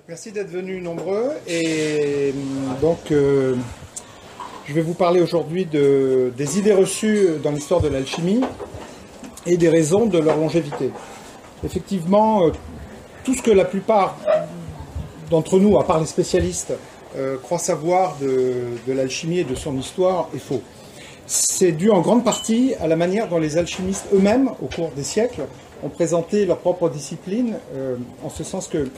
Merci d'être venus nombreux. Et donc, je vais vous parler aujourd'hui des idées reçues dans l'histoire de l'alchimie et des raisons de leur longévité. Effectivement, tout ce que la plupart d'entre nous, à part les spécialistes, croient savoir de l'alchimie et de son histoire est faux. C'est dû en grande partie à la manière dont les alchimistes eux-mêmes, au cours des siècles, ont présenté leur propre discipline, en ce sens que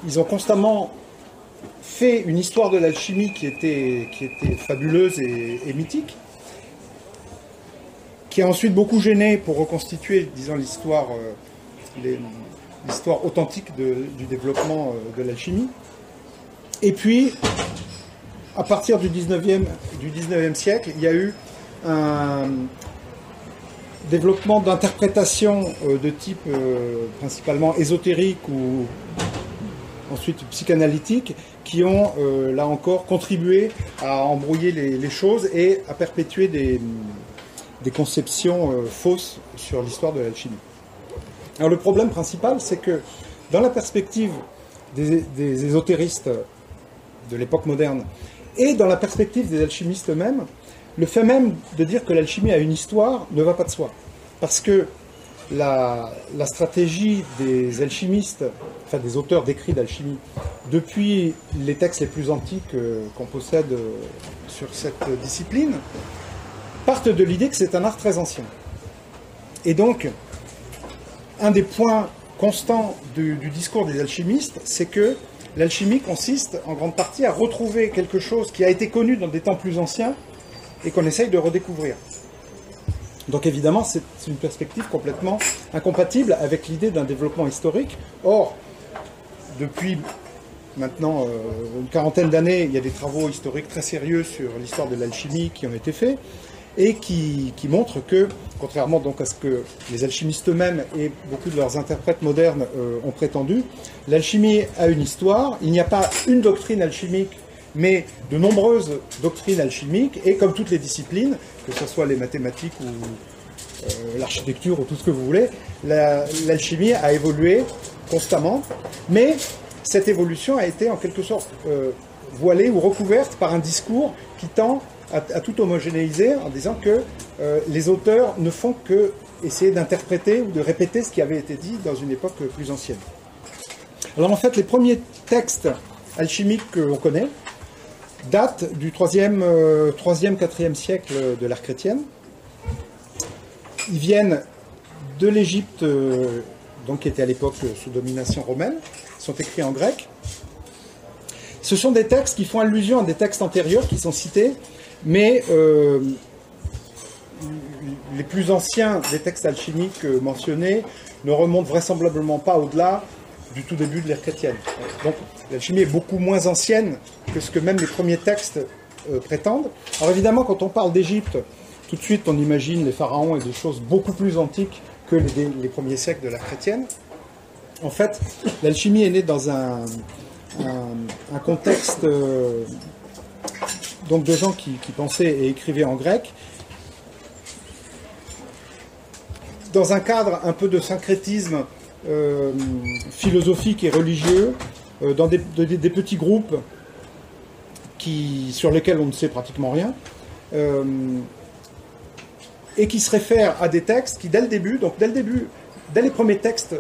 ils ont constamment fait une histoire de l'alchimie qui était fabuleuse et mythique, qui a ensuite beaucoup gêné pour reconstituer, disons, l'histoire authentique du développement de l'alchimie. Et puis, à partir du 19e siècle, il y a eu un développement d'interprétations de type principalement ésotérique ou ensuite psychanalytique, qui ont, là encore, contribué à embrouiller les choses et à perpétuer des conceptions fausses sur l'histoire de l'alchimie. Alors le problème principal, c'est que dans la perspective des ésotéristes de l'époque moderne et dans la perspective des alchimistes eux-mêmes, le fait même de dire que l'alchimie a une histoire ne va pas de soi. Parce que la stratégie des alchimistes, enfin des auteurs d'écrits d'alchimie, depuis les textes les plus antiques qu'on possède sur cette discipline, partent de l'idée que c'est un art très ancien. Et donc, un des points constants du discours des alchimistes, c'est que l'alchimie consiste en grande partie à retrouver quelque chose qui a été connu dans des temps plus anciens et qu'on essaye de redécouvrir. Donc évidemment, c'est une perspective complètement incompatible avec l'idée d'un développement historique. Or, depuis maintenant une quarantaine d'années, il y a des travaux historiques très sérieux sur l'histoire de l'alchimie qui ont été faits et qui montrent que, contrairement donc à ce que les alchimistes eux-mêmes et beaucoup de leurs interprètes modernes ont prétendu, l'alchimie a une histoire. Il n'y a pas une doctrine alchimique, mais de nombreuses doctrines alchimiques, et comme toutes les disciplines, que ce soit les mathématiques ou l'architecture ou tout ce que vous voulez, l'alchimie a évolué constamment, mais cette évolution a été en quelque sorte voilée ou recouverte par un discours qui tend à tout homogénéiser en disant que les auteurs ne font que essayer d'interpréter ou de répéter ce qui avait été dit dans une époque plus ancienne. Alors en fait, les premiers textes alchimiques que l'on connaît datent du 3e, 4e siècle de l'ère chrétienne. Ils viennent de l'Égypte, donc qui était à l'époque sous domination romaine. Ils sont écrits en grec. Ce sont des textes qui font allusion à des textes antérieurs qui sont cités, mais les plus anciens des textes alchimiques mentionnés ne remontent vraisemblablement pas au-delà du tout début de l'ère chrétienne. Donc l'alchimie est beaucoup moins ancienne que ce que même les premiers textes prétendent. Alors évidemment, quand on parle d'Égypte, tout de suite on imagine les pharaons et des choses beaucoup plus antiques que les premiers siècles de l'ère chrétienne. En fait, l'alchimie est née dans un contexte donc de gens qui pensaient et écrivaient en grec, dans un cadre un peu de syncrétisme philosophique et religieux, dans des petits groupes sur lesquels on ne sait pratiquement rien, et qui se réfèrent à des textes qui, dès le début, dès les premiers textes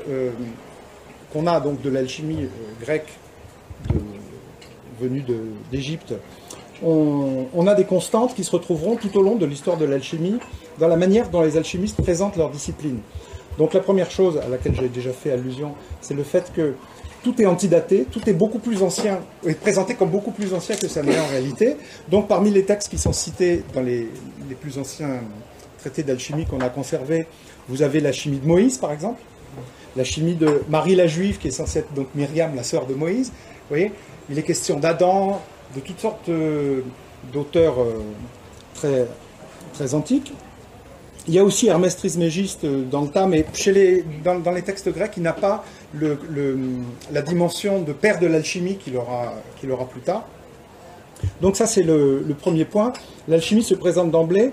qu'on a donc de l'alchimie grecque venue d'Égypte, on a des constantes qui se retrouveront tout au long de l'histoire de l'alchimie dans la manière dont les alchimistes présentent leur discipline. Donc la première chose à laquelle j'ai déjà fait allusion, c'est le fait que tout est antidaté, tout est beaucoup plus ancien, est présenté comme beaucoup plus ancien que ça n'est en réalité. Donc parmi les textes qui sont cités dans les plus anciens traités d'alchimie qu'on a conservés, vous avez la chimie de Moïse par exemple, la chimie de Marie la Juive qui est censée être donc Myriam, la sœur de Moïse. Vous voyez, il est question d'Adam, de toutes sortes d'auteurs très, très antiques. Il y a aussi Hermès Trismégiste dans le tas, mais dans les textes grecs, il n'a pas la dimension de père de l'alchimie qu'il aura plus tard. Donc ça, c'est le premier point. L'alchimie se présente d'emblée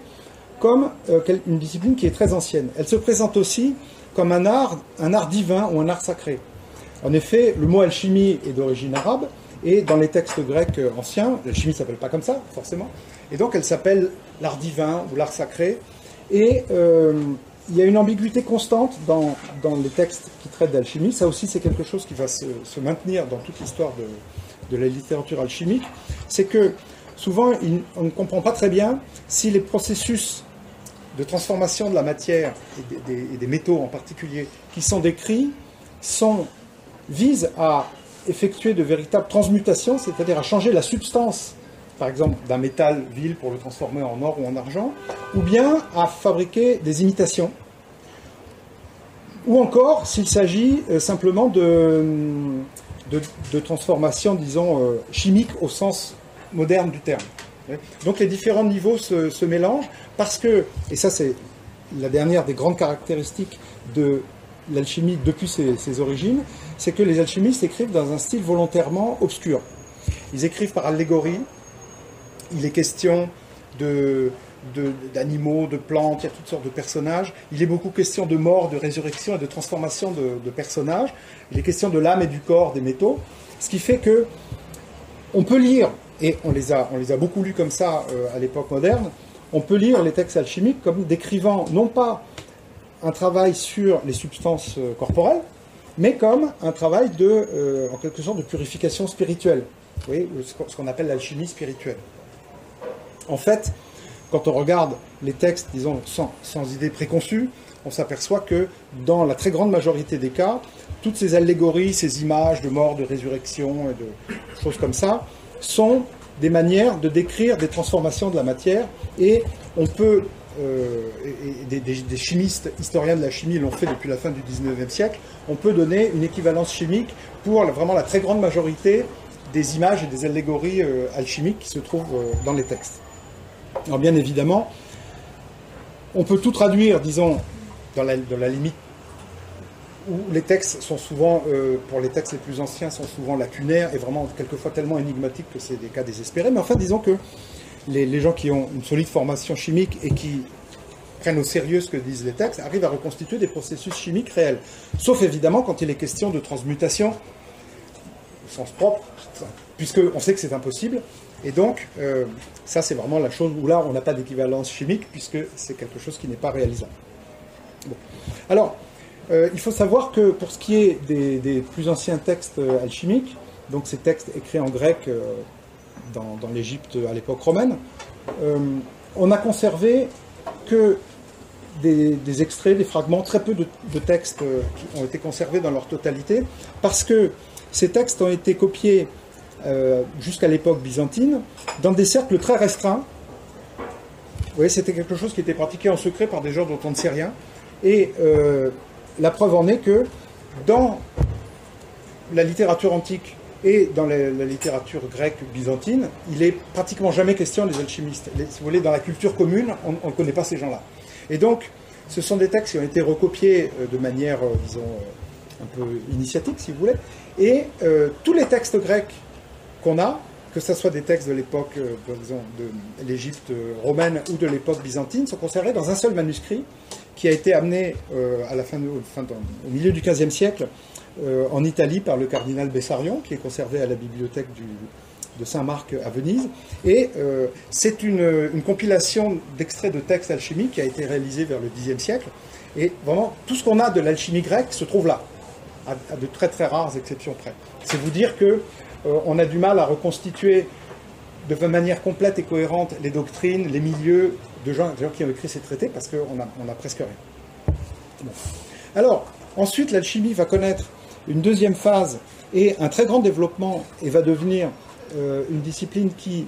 comme une discipline qui est très ancienne. Elle se présente aussi comme un art divin ou un art sacré. En effet, le mot alchimie est d'origine arabe, et dans les textes grecs anciens, l'alchimie ne s'appelle pas comme ça, forcément, et donc elle s'appelle l'art divin ou l'art sacré, et il y a une ambiguïté constante dans les textes qui traitent d'alchimie. Ça aussi, c'est quelque chose qui va se maintenir dans toute l'histoire de la littérature alchimique. C'est que souvent, on ne comprend pas très bien si les processus de transformation de la matière et des métaux en particulier qui sont décrits visent à effectuer de véritables transmutations, c'est-à-dire à changer la substance, par exemple, d'un métal vil pour le transformer en or ou en argent, ou bien à fabriquer des imitations, ou encore s'il s'agit simplement de transformation, disons, chimique au sens moderne du terme. Donc les différents niveaux se mélangent parce que, et ça c'est la dernière des grandes caractéristiques de l'alchimie depuis ses origines, c'est que les alchimistes écrivent dans un style volontairement obscur. Ils écrivent par allégorie, il est question d'animaux, de plantes, il y a toutes sortes de personnages. Il est beaucoup question de mort, de résurrection et de transformation de personnages. Il est question de l'âme et du corps des métaux. Ce qui fait que on peut lire, et on les a beaucoup lus comme ça à l'époque moderne, on peut lire les textes alchimiques comme décrivant non pas un travail sur les substances corporelles, mais comme un travail en quelque sorte de purification spirituelle. Vous voyez, ce qu'on appelle l'alchimie spirituelle. En fait, quand on regarde les textes, disons, sans idée préconçue, on s'aperçoit que dans la très grande majorité des cas, toutes ces allégories, ces images de mort, de résurrection et de choses comme ça, sont des manières de décrire des transformations de la matière, et on peut, des chimistes, historiens de la chimie l'ont fait depuis la fin du 19e siècle, on peut donner une équivalence chimique pour vraiment la très grande majorité des images et des allégories alchimiques qui se trouvent dans les textes. Alors bien évidemment, on peut tout traduire, disons, dans la limite où les textes sont souvent, pour les textes les plus anciens, sont souvent lacunaires et vraiment quelquefois tellement énigmatiques que c'est des cas désespérés. Mais enfin, disons que les gens qui ont une solide formation chimique et qui prennent au sérieux ce que disent les textes arrivent à reconstituer des processus chimiques réels. Sauf évidemment quand il est question de transmutation, au sens propre, puisqu'on sait que c'est impossible. Et donc, ça c'est vraiment la chose où là on n'a pas d'équivalence chimique, puisque c'est quelque chose qui n'est pas réalisable. Bon. Alors, il faut savoir que pour ce qui est des plus anciens textes alchimiques, donc ces textes écrits en grec dans l'Égypte à l'époque romaine, on n'a conservé que des extraits, des fragments, très peu de textes qui ont été conservés dans leur totalité, parce que ces textes ont été copiés jusqu'à l'époque byzantine dans des cercles très restreints. Vous voyez, c'était quelque chose qui était pratiqué en secret par des gens dont on ne sait rien, et la preuve en est que dans la littérature antique et dans la littérature grecque byzantine, il est pratiquement jamais question des alchimistes. Si vous voulez, dans la culture commune, on ne connaît pas ces gens-là. Et donc, ce sont des textes qui ont été recopiés de manière, disons, un peu initiatique, si vous voulez. Et tous les textes grecs qu'on a, que ce soit des textes de l'époque, de l'Égypte romaine ou de l'époque byzantine, sont conservés dans un seul manuscrit qui a été amené au milieu du XVe siècle en Italie par le cardinal Bessarion, qui est conservé à la bibliothèque de Saint-Marc à Venise. Et c'est une compilation d'extraits de textes alchimiques qui a été réalisée vers le Xe siècle. Et vraiment, tout ce qu'on a de l'alchimie grecque se trouve là, à de très très rares exceptions près. C'est vous dire que on a du mal à reconstituer de manière complète et cohérente les doctrines, les milieux de gens qui ont écrit ces traités, parce qu'on a presque rien. Bon. Alors, ensuite, l'alchimie va connaître une deuxième phase et un très grand développement, et va devenir une discipline qui,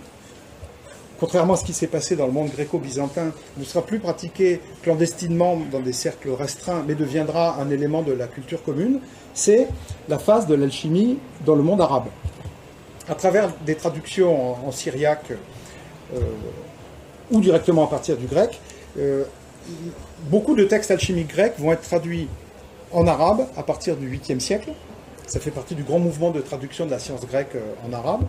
contrairement à ce qui s'est passé dans le monde gréco-byzantin, ne sera plus pratiquée clandestinement dans des cercles restreints, mais deviendra un élément de la culture commune. C'est la phase de l'alchimie dans le monde arabe. À travers des traductions en syriaque ou directement à partir du grec, beaucoup de textes alchimiques grecs vont être traduits en arabe à partir du 8e siècle. Ça fait partie du grand mouvement de traduction de la science grecque en arabe.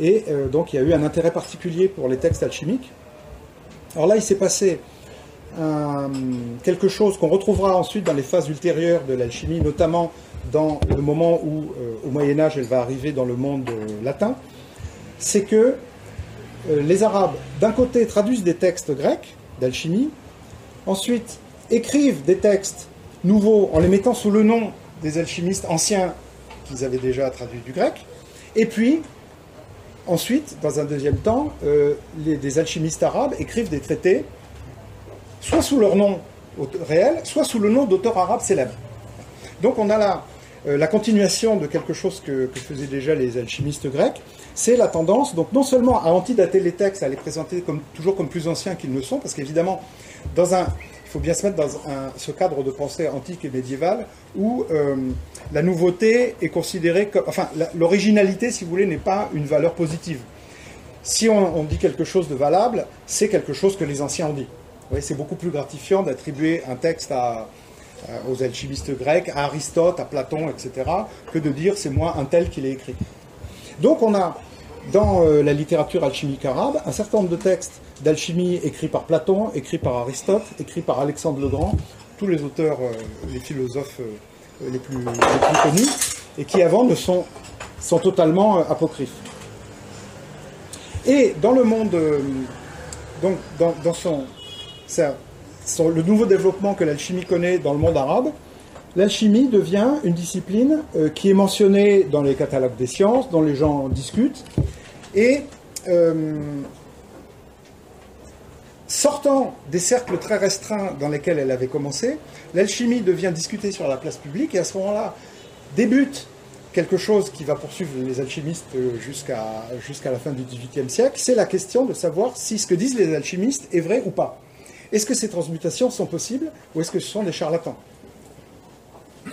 Et donc il y a eu un intérêt particulier pour les textes alchimiques. Alors là, il s'est passé quelque chose qu'on retrouvera ensuite dans les phases ultérieures de l'alchimie, notamment dans le moment où, au Moyen-Âge, elle va arriver dans le monde latin, c'est que les Arabes, d'un côté, traduisent des textes grecs d'alchimie, ensuite écrivent des textes nouveaux en les mettant sous le nom des alchimistes anciens qu'ils avaient déjà traduits du grec, et puis, ensuite, dans un deuxième temps, des alchimistes arabes écrivent des traités, soit sous leur nom réel, soit sous le nom d'auteurs arabes célèbres. Donc on a là la continuation de quelque chose que faisaient déjà les alchimistes grecs, c'est la tendance, donc non seulement à antidater les textes, à les présenter toujours comme plus anciens qu'ils ne sont, parce qu'évidemment, il faut bien se mettre dans ce cadre de pensée antique et médiévale où la nouveauté est considérée comme... Enfin, l'originalité, si vous voulez, n'est pas une valeur positive. Si on dit quelque chose de valable, c'est quelque chose que les anciens ont dit. Vous voyez, c'est beaucoup plus gratifiant d'attribuer un texte aux alchimistes grecs, à Aristote, à Platon, etc., que de dire c'est moi un tel qui l'a écrit. Donc on a dans la littérature alchimique arabe un certain nombre de textes d'alchimie écrits par Platon, écrits par Aristote, écrits par Alexandre le Grand, tous les auteurs, les philosophes les plus connus, et qui avant sont totalement apocryphes. Et dans le monde, donc dans le nouveau développement que l'alchimie connaît dans le monde arabe, l'alchimie devient une discipline qui est mentionnée dans les catalogues des sciences, dont les gens discutent, et sortant des cercles très restreints dans lesquels elle avait commencé, l'alchimie devient discutée sur la place publique, et à ce moment-là débute quelque chose qui va poursuivre les alchimistes jusqu'à la fin du XVIIIe siècle, c'est la question de savoir si ce que disent les alchimistes est vrai ou pas. Est-ce que ces transmutations sont possibles, ou est-ce que ce sont des charlatans?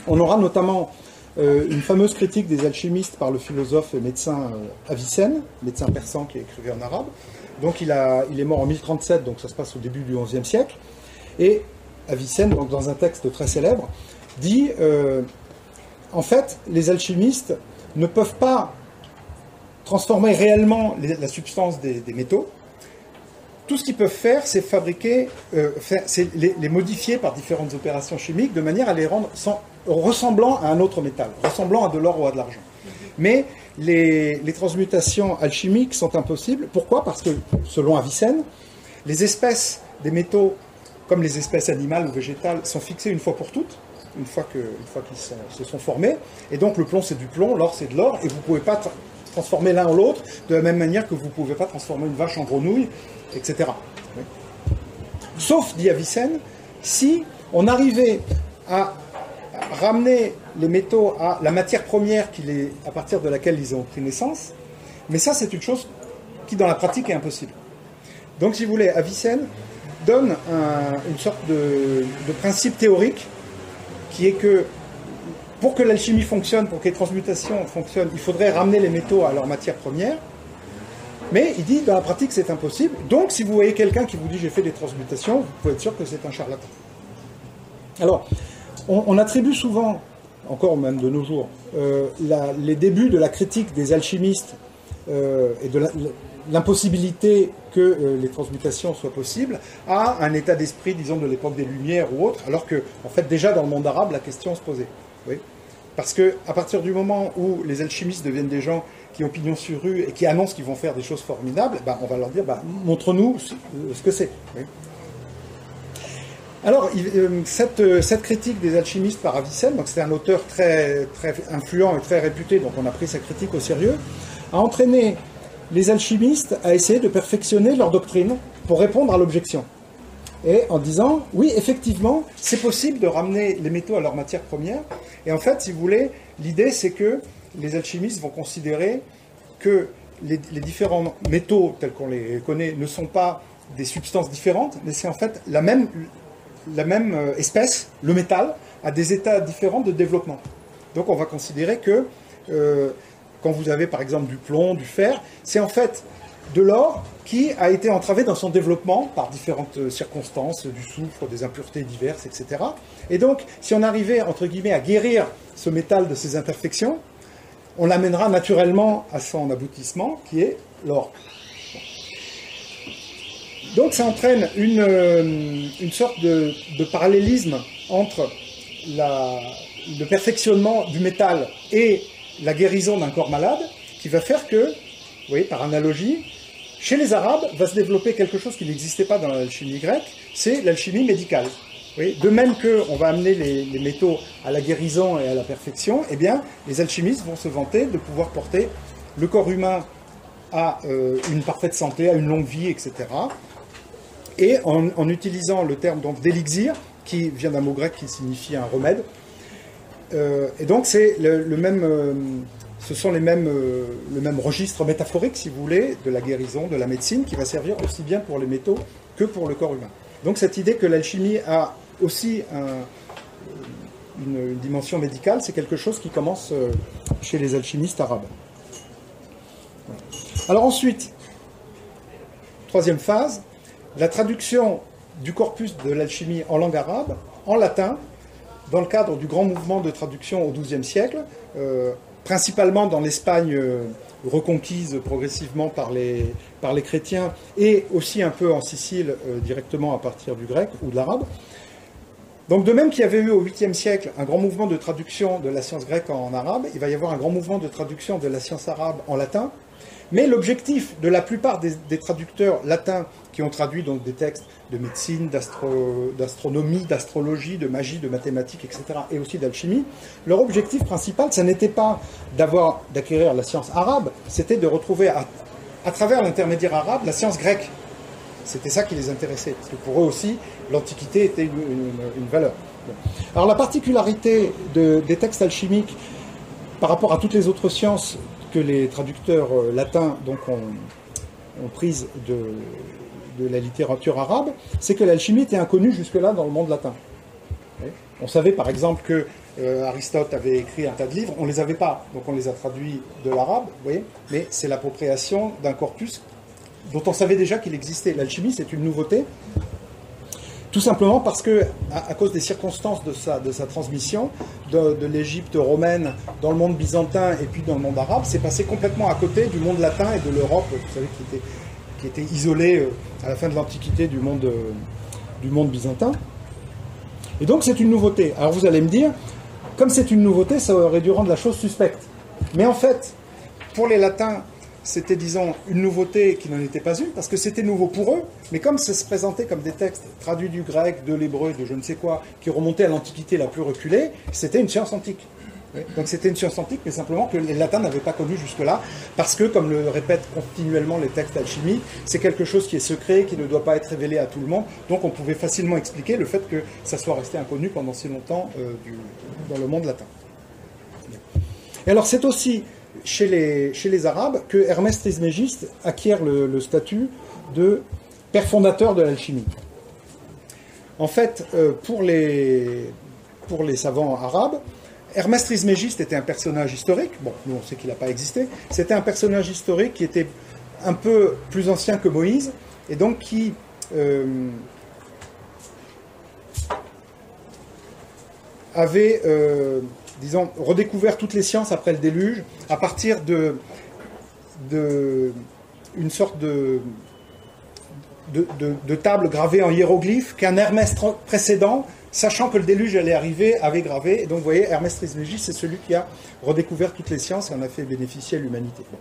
On aura notamment une fameuse critique des alchimistes par le philosophe et médecin Avicenne, médecin persan qui écrivait en arabe. Donc il est mort en 1037, donc ça se passe au début du XIe siècle. Et Avicenne, donc dans un texte très célèbre, dit en fait, les alchimistes ne peuvent pas transformer réellement la substance des métaux. Tout ce qu'ils peuvent faire, c'est fabriquer, c'est les modifier par différentes opérations chimiques de manière à les rendre ressemblant à un autre métal, ressemblant à de l'or ou à de l'argent. Mais les transmutations alchimiques sont impossibles. Pourquoi? Parce que, selon Avicenne, les espèces des métaux, comme les espèces animales ou végétales, sont fixées une fois pour toutes, une fois qu'ils se sont formés. Et donc le plomb, c'est du plomb, l'or, c'est de l'or, et vous ne pouvez pas transformer l'un en l'autre de la même manière que vous ne pouvez pas transformer une vache en grenouille, etc. Oui. Sauf, dit Avicenne, si on arrivait à ramener les métaux à la matière première à partir de laquelle ils ont pris naissance, mais ça c'est une chose qui dans la pratique est impossible. Donc si vous voulez, Avicenne donne une sorte de principe théorique qui est que pour que l'alchimie fonctionne, pour que les transmutations fonctionnent, il faudrait ramener les métaux à leur matière première. Mais il dit, dans la pratique, c'est impossible. Donc, si vous voyez quelqu'un qui vous dit « j'ai fait des transmutations », vous pouvez être sûr que c'est un charlatan. Alors, on attribue souvent, encore même de nos jours, les débuts de la critique des alchimistes et de l'impossibilité que les transmutations soient possibles à un état d'esprit, disons, de l'époque des Lumières ou autre, alors que, en fait, déjà dans le monde arabe, la question se posait. Oui. Parce qu'à partir du moment où les alchimistes deviennent des gens qui ont pignon sur rue et qui annoncent qu'ils vont faire des choses formidables, on va leur dire, montre-nous ce que c'est. Oui. Alors, cette critique des alchimistes par Avicenne, donc c'était un auteur très, très influent et très réputé, donc on a pris sa critique au sérieux, a entraîné les alchimistes à essayer de perfectionner leur doctrine pour répondre à l'objection. Et en disant, oui, effectivement, c'est possible de ramener les métaux à leur matière première. Et en fait, si vous voulez, l'idée, c'est que les alchimistes vont considérer que les différents métaux, tels qu'on les connaît, ne sont pas des substances différentes, mais c'est en fait la même espèce, le métal, à des états différents de développement. Donc on va considérer que quand vous avez par exemple du plomb, du fer, c'est en fait de l'or qui a été entravé dans son développement par différentes circonstances, du soufre, des impuretés diverses, etc. Et donc, si on arrivait, entre guillemets, à guérir ce métal de ses imperfections, on l'amènera naturellement à son aboutissement, qui est l'or. Donc ça entraîne une sorte de parallélisme entre le perfectionnement du métal et la guérison d'un corps malade qui va faire que, vous voyez, par analogie, chez les Arabes va se développer quelque chose qui n'existait pas dans l'alchimie grecque, c'est l'alchimie médicale. Oui, de même qu'on va amener les métaux à la guérison et à la perfection, eh bien, les alchimistes vont se vanter de pouvoir porter le corps humain à une parfaite santé, à une longue vie, etc. Et en utilisant le terme d'élixir, qui vient d'un mot grec qui signifie un remède. Et donc, c'est le même, ce sont le même registre métaphorique, si vous voulez, de la guérison, de la médecine, qui va servir aussi bien pour les métaux que pour le corps humain. Donc, cette idée que l'alchimie a aussi une dimension médicale, c'est quelque chose qui commence chez les alchimistes arabes. Voilà. Alors ensuite, troisième phase, la traduction du corpus de l'alchimie en langue arabe, en latin, dans le cadre du grand mouvement de traduction au XIIe siècle, principalement dans l'Espagne reconquise progressivement par les chrétiens, et aussi un peu en Sicile directement à partir du grec ou de l'arabe. Donc de même qu'il y avait eu au 8e siècle un grand mouvement de traduction de la science grecque en arabe, il va y avoir un grand mouvement de traduction de la science arabe en latin. Mais l'objectif de la plupart des traducteurs latins qui ont traduit donc des textes de médecine, d'astronomie, d'astrologie, de magie, de mathématiques, etc., et aussi d'alchimie, leur objectif principal, ça n'était pas d'acquérir la science arabe, c'était de retrouver à travers l'intermédiaire arabe la science grecque. C'était ça qui les intéressait, parce que pour eux aussi, l'Antiquité était une valeur. Bon. Alors la particularité des textes alchimiques par rapport à toutes les autres sciences que les traducteurs latins donc, ont prise de la littérature arabe, c'est que l'alchimie était inconnue jusque-là dans le monde latin. On savait par exemple que Aristote avait écrit un tas de livres, on ne les avait pas, donc on les a traduits de l'arabe, vous voyez, mais c'est l'appropriation d'un corpus dont on savait déjà qu'il existait. L'alchimie, c'est une nouveauté, tout simplement parce que, à cause des circonstances de sa transmission, de l'Égypte romaine dans le monde byzantin et puis dans le monde arabe, c'est passé complètement à côté du monde latin et de l'Europe, vous savez, qui était isolée à la fin de l'Antiquité du monde byzantin. Et donc c'est une nouveauté. Alors vous allez me dire, comme c'est une nouveauté, ça aurait dû rendre la chose suspecte. Mais en fait, pour les latins, c'était, disons, une nouveauté qui n'en était pas une, parce que c'était nouveau pour eux, mais comme ça se présentait comme des textes traduits du grec, de l'hébreu, de je ne sais quoi, qui remontaient à l'Antiquité la plus reculée, c'était une science antique. Donc c'était une science antique, mais simplement que les latins n'avaient pas connu jusque-là, parce que, comme le répètent continuellement les textes alchimiques, c'est quelque chose qui est secret, qui ne doit pas être révélé à tout le monde, donc on pouvait facilement expliquer le fait que ça soit resté inconnu pendant si longtemps dans le monde latin. Et alors c'est aussi chez les Arabes que Hermès Trismégiste acquiert le statut de père fondateur de l'alchimie. En fait, pour les savants arabes, Hermès Trismégiste était un personnage historique, bon, nous on sait qu'il n'a pas existé, c'était un personnage historique qui était un peu plus ancien que Moïse, et donc qui avait, disons, redécouvert toutes les sciences après le déluge, à partir une sorte de table gravée en hiéroglyphes qu'un Hermès précédent, sachant que le déluge allait arriver, avait gravé. Et donc vous voyez, Hermès Trismégiste, c'est celui qui a redécouvert toutes les sciences et en a fait bénéficier l'humanité. Bon.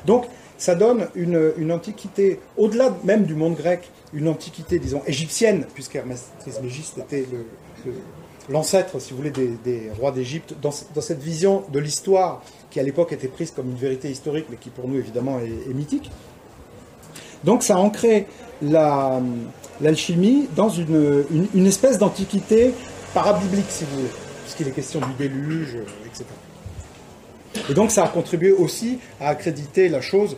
Donc ça donne une antiquité, au-delà même du monde grec, une antiquité, disons, égyptienne, puisque Hermès Trismégiste était l'ancêtre, si vous voulez, des rois d'Égypte, dans cette vision de l'histoire qui à l'époque était prise comme une vérité historique, mais qui pour nous évidemment est mythique. Donc ça a ancré l'alchimie dans une espèce d'antiquité parabiblique, si vous voulez, puisqu'il est question du déluge, etc. Et donc ça a contribué aussi à accréditer la chose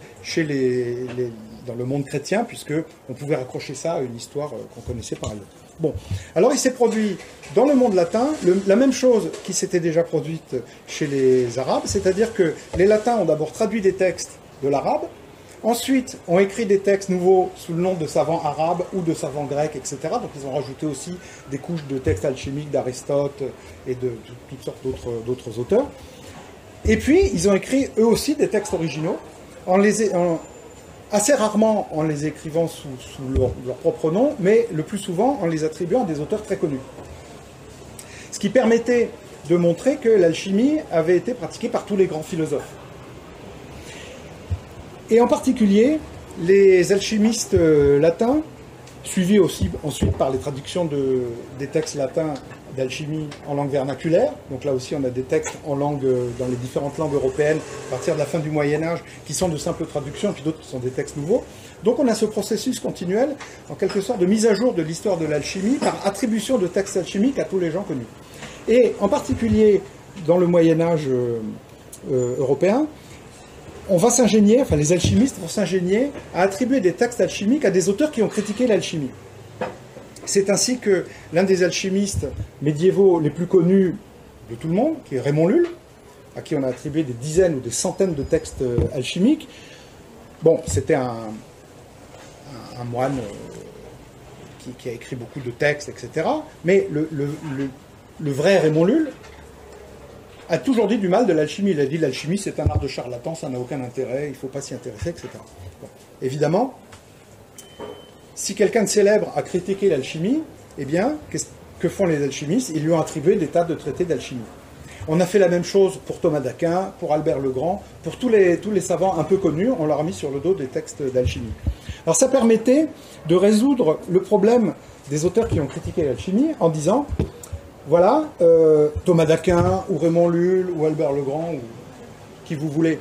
dans le monde chrétien, puisqu'on pouvait raccrocher ça à une histoire qu'on connaissait par ailleurs. Bon, alors il s'est produit dans le monde latin la même chose qui s'était déjà produite chez les Arabes, c'est-à-dire que les Latins ont d'abord traduit des textes de l'arabe, ensuite ont écrit des textes nouveaux sous le nom de savants arabes ou de savants grecs, etc. Donc ils ont rajouté aussi des couches de textes alchimiques d'Aristote et de toutes sortes d'autres auteurs. Et puis ils ont écrit eux aussi des textes originaux, assez rarement en les écrivant sous leur propre nom, mais le plus souvent en les attribuant à des auteurs très connus. Ce qui permettait de montrer que l'alchimie avait été pratiquée par tous les grands philosophes. Et en particulier, les alchimistes latins, suivis aussi ensuite par les traductions des textes latins d'alchimie en langue vernaculaire. Donc là aussi, on a des textes en langue, dans les différentes langues européennes, à partir de la fin du Moyen-Âge, qui sont de simples traductions, et puis d'autres qui sont des textes nouveaux. Donc on a ce processus continuel, en quelque sorte, de mise à jour de l'histoire de l'alchimie par attribution de textes alchimiques à tous les gens connus. Et en particulier, dans le Moyen-Âge européen, on va s'ingénier, enfin les alchimistes vont s'ingénier à attribuer des textes alchimiques à des auteurs qui ont critiqué l'alchimie. C'est ainsi que l'un des alchimistes médiévaux les plus connus de tout le monde, qui est Raymond Lull, à qui on a attribué des dizaines ou des centaines de textes alchimiques. Bon, c'était un moine qui a écrit beaucoup de textes, etc. Mais le vrai Raymond Lull a toujours dit du mal de l'alchimie. Il a dit l'alchimie c'est un art de charlatan, ça n'a aucun intérêt, il ne faut pas s'y intéresser, etc. Bon. Évidemment, si quelqu'un de célèbre a critiqué l'alchimie, eh bien, que font les alchimistes? Ils lui ont attribué des tas de traités d'alchimie. On a fait la même chose pour Thomas d'Aquin, pour Albert le Grand, pour tous les savants un peu connus, on leur a mis sur le dos des textes d'alchimie. Alors ça permettait de résoudre le problème des auteurs qui ont critiqué l'alchimie en disant, voilà, Thomas d'Aquin, ou Raymond Lull, ou Albert le Grand, ou qui vous voulez,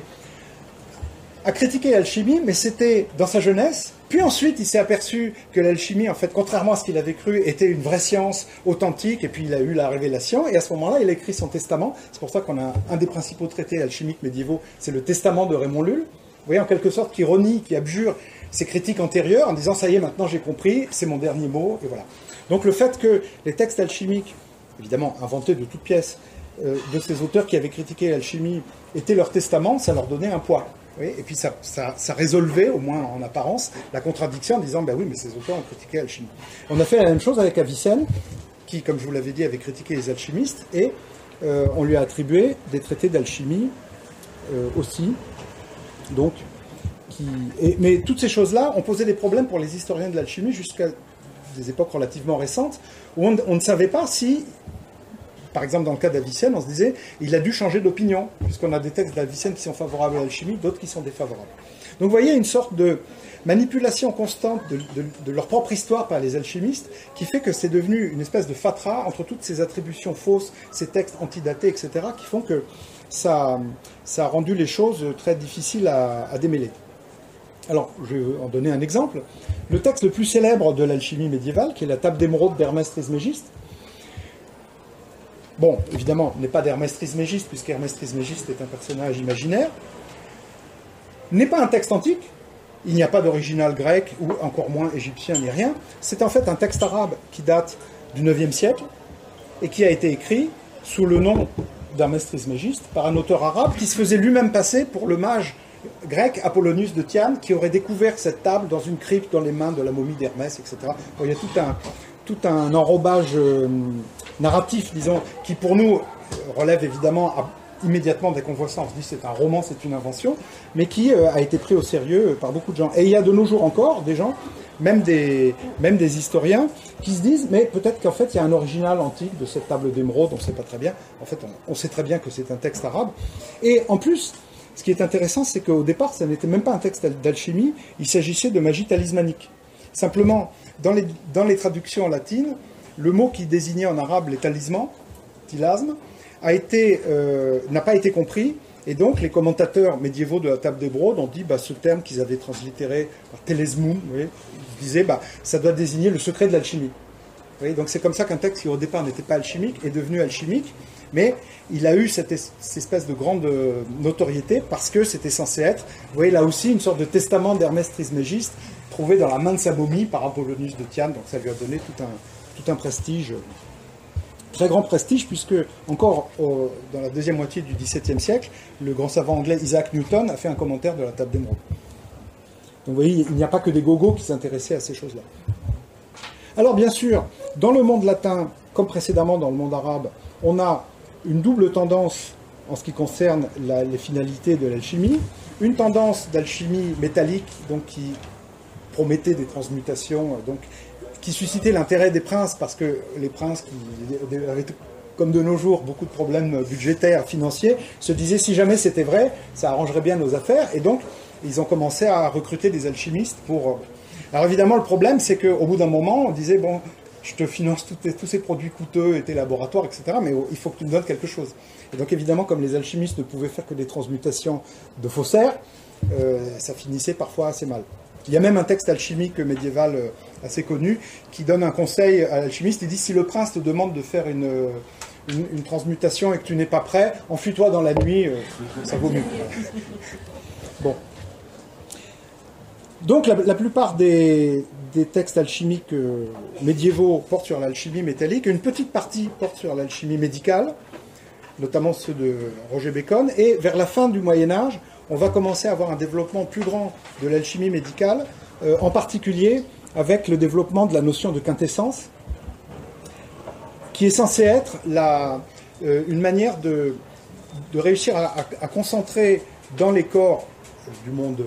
a critiqué l'alchimie, mais c'était dans sa jeunesse. Puis ensuite, il s'est aperçu que l'alchimie, en fait, contrairement à ce qu'il avait cru, était une vraie science authentique, et puis il a eu la révélation, et à ce moment-là, il a écrit son testament. C'est pour ça qu'on a un des principaux traités alchimiques médiévaux, c'est le testament de Raymond Lull. Vous voyez, en quelque sorte, qui renie, qui abjure ses critiques antérieures, en disant, ça y est, maintenant j'ai compris, c'est mon dernier mot, et voilà. Donc le fait que les textes alchimiques, évidemment inventés de toutes pièces, de ces auteurs qui avaient critiqué l'alchimie, étaient leur testament, ça leur donnait un poids. Oui, et puis ça résolvait, au moins en apparence, la contradiction en disant ben oui, mais ces auteurs ont critiqué l'alchimie. On a fait la même chose avec Avicenne, qui, comme je vous l'avais dit, avait critiqué les alchimistes, et on lui a attribué des traités d'alchimie aussi. Donc, mais toutes ces choses-là ont posé des problèmes pour les historiens de l'alchimie jusqu'à des époques relativement récentes, où on ne savait pas si. Par exemple, dans le cas d'Avicenne, on se disait, il a dû changer d'opinion, puisqu'on a des textes d'Avicenne qui sont favorables à l'alchimie, d'autres qui sont défavorables. Donc vous voyez une sorte de manipulation constante de leur propre histoire par les alchimistes, qui fait que c'est devenu une espèce de fatras entre toutes ces attributions fausses, ces textes antidatés, etc., qui font que ça a rendu les choses très difficiles à démêler. Alors, je vais en donner un exemple. Le texte le plus célèbre de l'alchimie médiévale, qui est la table d'émeraude d'Hermès Trismégiste, bon, évidemment, n'est pas d'Hermès Trismégiste, puisqu'Hermès Trismégiste est un personnage imaginaire, n'est pas un texte antique, il n'y a pas d'original grec, ou encore moins égyptien, ni rien. C'est en fait un texte arabe qui date du IXe siècle, et qui a été écrit sous le nom d'Hermès Trismégiste, par un auteur arabe qui se faisait lui-même passer pour le mage grec Apollonius de Tyane, qui aurait découvert cette table dans une crypte dans les mains de la momie d'Hermès, etc. Bon, il y a tout un enrobage narratif, disons, qui pour nous relève évidemment immédiatement, dès qu'on voit ça, on se dit c'est un roman, c'est une invention, mais qui a été pris au sérieux par beaucoup de gens. Et il y a de nos jours encore des gens, même des historiens, qui se disent, mais peut-être qu'en fait il y a un original antique de cette table d'émeraude, on ne sait pas très bien. En fait, on sait très bien que c'est un texte arabe. Et en plus, ce qui est intéressant, c'est qu'au départ, ça n'était même pas un texte d'alchimie, il s'agissait de magie talismanique. Simplement, dans les traductions latines, le mot qui désignait en arabe les talismans, tilasme, n'a pas été compris, et donc les commentateurs médiévaux de la table d'émeraude ont dit ce terme qu'ils avaient translittéré par télesmoum, ils disaient ça doit désigner le secret de l'alchimie. Donc c'est comme ça qu'un texte qui au départ n'était pas alchimique est devenu alchimique, mais il a eu cette espèce de grande notoriété parce que c'était censé être, vous voyez là aussi, une sorte de testament d'Hermès Trismégiste trouvé dans la main de sa momie par Apollonius de Tyane, donc ça lui a donné tout un prestige, très grand prestige, puisque encore dans la deuxième moitié du XVIIe siècle, le grand savant anglais Isaac Newton a fait un commentaire de la table d'émeraude. Donc vous voyez, il n'y a pas que des gogos qui s'intéressaient à ces choses-là. Alors bien sûr, dans le monde latin, comme précédemment dans le monde arabe, on a une double tendance en ce qui concerne les finalités de l'alchimie. Une tendance d'alchimie métallique, donc qui promettait des transmutations, donc qui suscitait l'intérêt des princes, parce que les princes qui avaient comme de nos jours, beaucoup de problèmes budgétaires, financiers, se disaient si jamais c'était vrai, ça arrangerait bien nos affaires. Et donc, ils ont commencé à recruter des alchimistes pour... Alors évidemment, le problème, c'est qu'au bout d'un moment, on disait, bon, je te finance tous ces produits coûteux et tes laboratoires, etc., mais il faut que tu me donnes quelque chose. Et donc évidemment, comme les alchimistes ne pouvaient faire que des transmutations de faussaires, ça finissait parfois assez mal. Il y a même un texte alchimique médiéval assez connu qui donne un conseil à l'alchimiste. Il dit, si le prince te demande de faire une transmutation et que tu n'es pas prêt, enfuis-toi dans la nuit, ça vaut mieux. Bon. Donc la plupart des textes alchimiques médiévaux portent sur l'alchimie métallique, une petite partie porte sur l'alchimie médicale, notamment ceux de Roger Bacon, et vers la fin du Moyen-Âge, on va commencer à avoir un développement plus grand de l'alchimie médicale, en particulier avec le développement de la notion de quintessence, qui est censée être une manière de réussir à concentrer dans les corps du monde,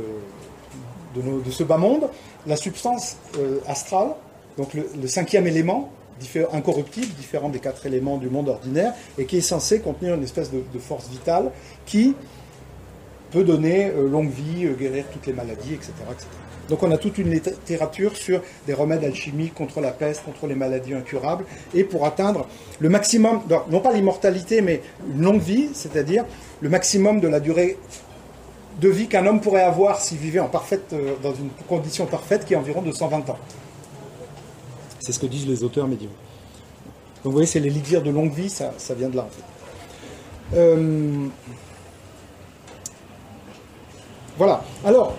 de ce bas monde, la substance astrale, donc le cinquième élément, incorruptible, différent des 4 éléments du monde ordinaire, et qui est censé contenir une espèce de force vitale qui peut donner longue vie, guérir toutes les maladies, etc., etc. Donc on a toute une littérature sur des remèdes alchimiques contre la peste, contre les maladies incurables, et pour atteindre le maximum, non pas l'immortalité, mais une longue vie, c'est-à-dire le maximum de la durée de vie qu'un homme pourrait avoir s'il vivait dans une condition parfaite, qui est environ de 120 ans. C'est ce que disent les auteurs médiévaux. Donc vous voyez, c'est l'élixir de longue vie, ça vient de là en fait. Voilà. Alors,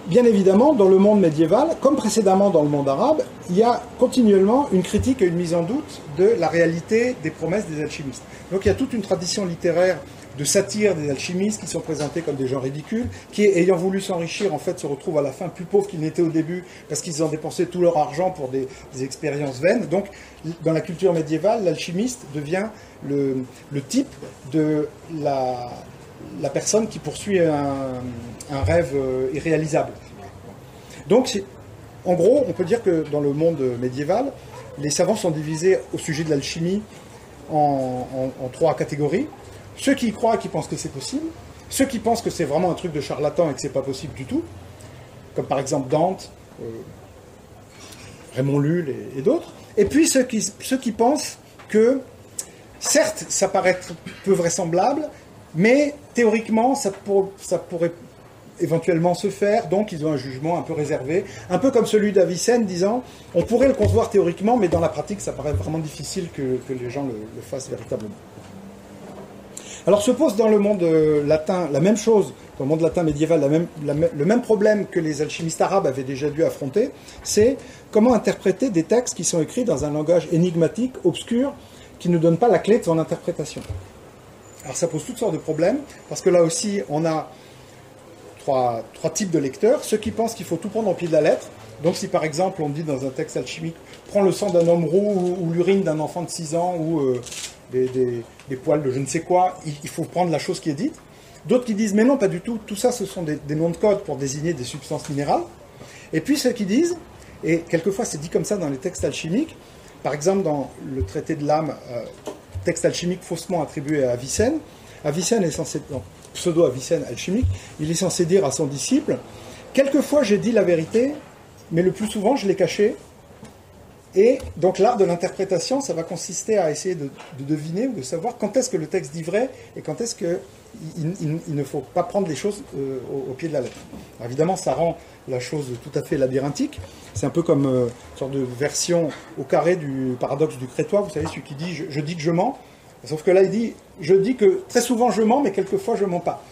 bien évidemment, dans le monde médiéval, comme précédemment dans le monde arabe, il y a continuellement une critique et une mise en doute de la réalité des promesses des alchimistes. Donc il y a toute une tradition littéraire de satire des alchimistes qui sont présentés comme des gens ridicules, qui, ayant voulu s'enrichir, en fait, se retrouvent à la fin plus pauvres qu'ils n'étaient au début, parce qu'ils ont dépensé tout leur argent pour des expériences vaines. Donc, dans la culture médiévale, l'alchimiste devient le type de la personne qui poursuit un rêve irréalisable. Donc, en gros, on peut dire que dans le monde médiéval, les savants sont divisés au sujet de l'alchimie en 3 catégories. Ceux qui y croient, qui pensent que c'est possible, ceux qui pensent que c'est vraiment un truc de charlatan et que c'est pas possible du tout, comme par exemple Dante, Raymond Lull et d'autres, et puis ceux qui pensent que, certes, ça paraît peu vraisemblable, mais théoriquement, ça pourrait éventuellement se faire, donc ils ont un jugement un peu réservé, un peu comme celui d'Avicenne, disant on pourrait le concevoir théoriquement, mais dans la pratique, ça paraît vraiment difficile que les gens le fassent véritablement. Alors se pose dans le monde latin la même chose, dans le monde latin médiéval, le même problème que les alchimistes arabes avaient déjà dû affronter, c'est comment interpréter des textes qui sont écrits dans un langage énigmatique, obscur, qui ne donne pas la clé de son interprétation. Alors ça pose toutes sortes de problèmes, parce que là aussi on a trois types de lecteurs, ceux qui pensent qu'il faut tout prendre au pied de la lettre. Donc si par exemple on dit dans un texte alchimique, prends le sang d'un homme roux ou l'urine d'un enfant de 6 ans ou des poils de je ne sais quoi, il faut prendre la chose qui est dite. D'autres qui disent mais non, pas du tout, tout ça ce sont des noms de code pour désigner des substances minérales. Et puis ceux qui disent, et quelquefois c'est dit comme ça dans les textes alchimiques, par exemple dans le traité de l'âme, texte alchimique faussement attribué à Avicenne, Avicenne est censé, pseudo-Avicenne alchimique, il est censé dire à son disciple, quelquefois j'ai dit la vérité, mais le plus souvent je l'ai caché. Et donc l'art de l'interprétation, ça va consister à essayer de deviner ou de savoir quand est-ce que le texte dit vrai et quand est-ce qu'il ne faut pas prendre les choses au pied de la lettre. Alors évidemment, ça rend la chose tout à fait labyrinthique. C'est un peu comme une sorte de version au carré du paradoxe du Crétois, vous savez, celui qui dit je dis que je mens. Sauf que là, il dit je dis que très souvent je mens, mais quelquefois je mens pas.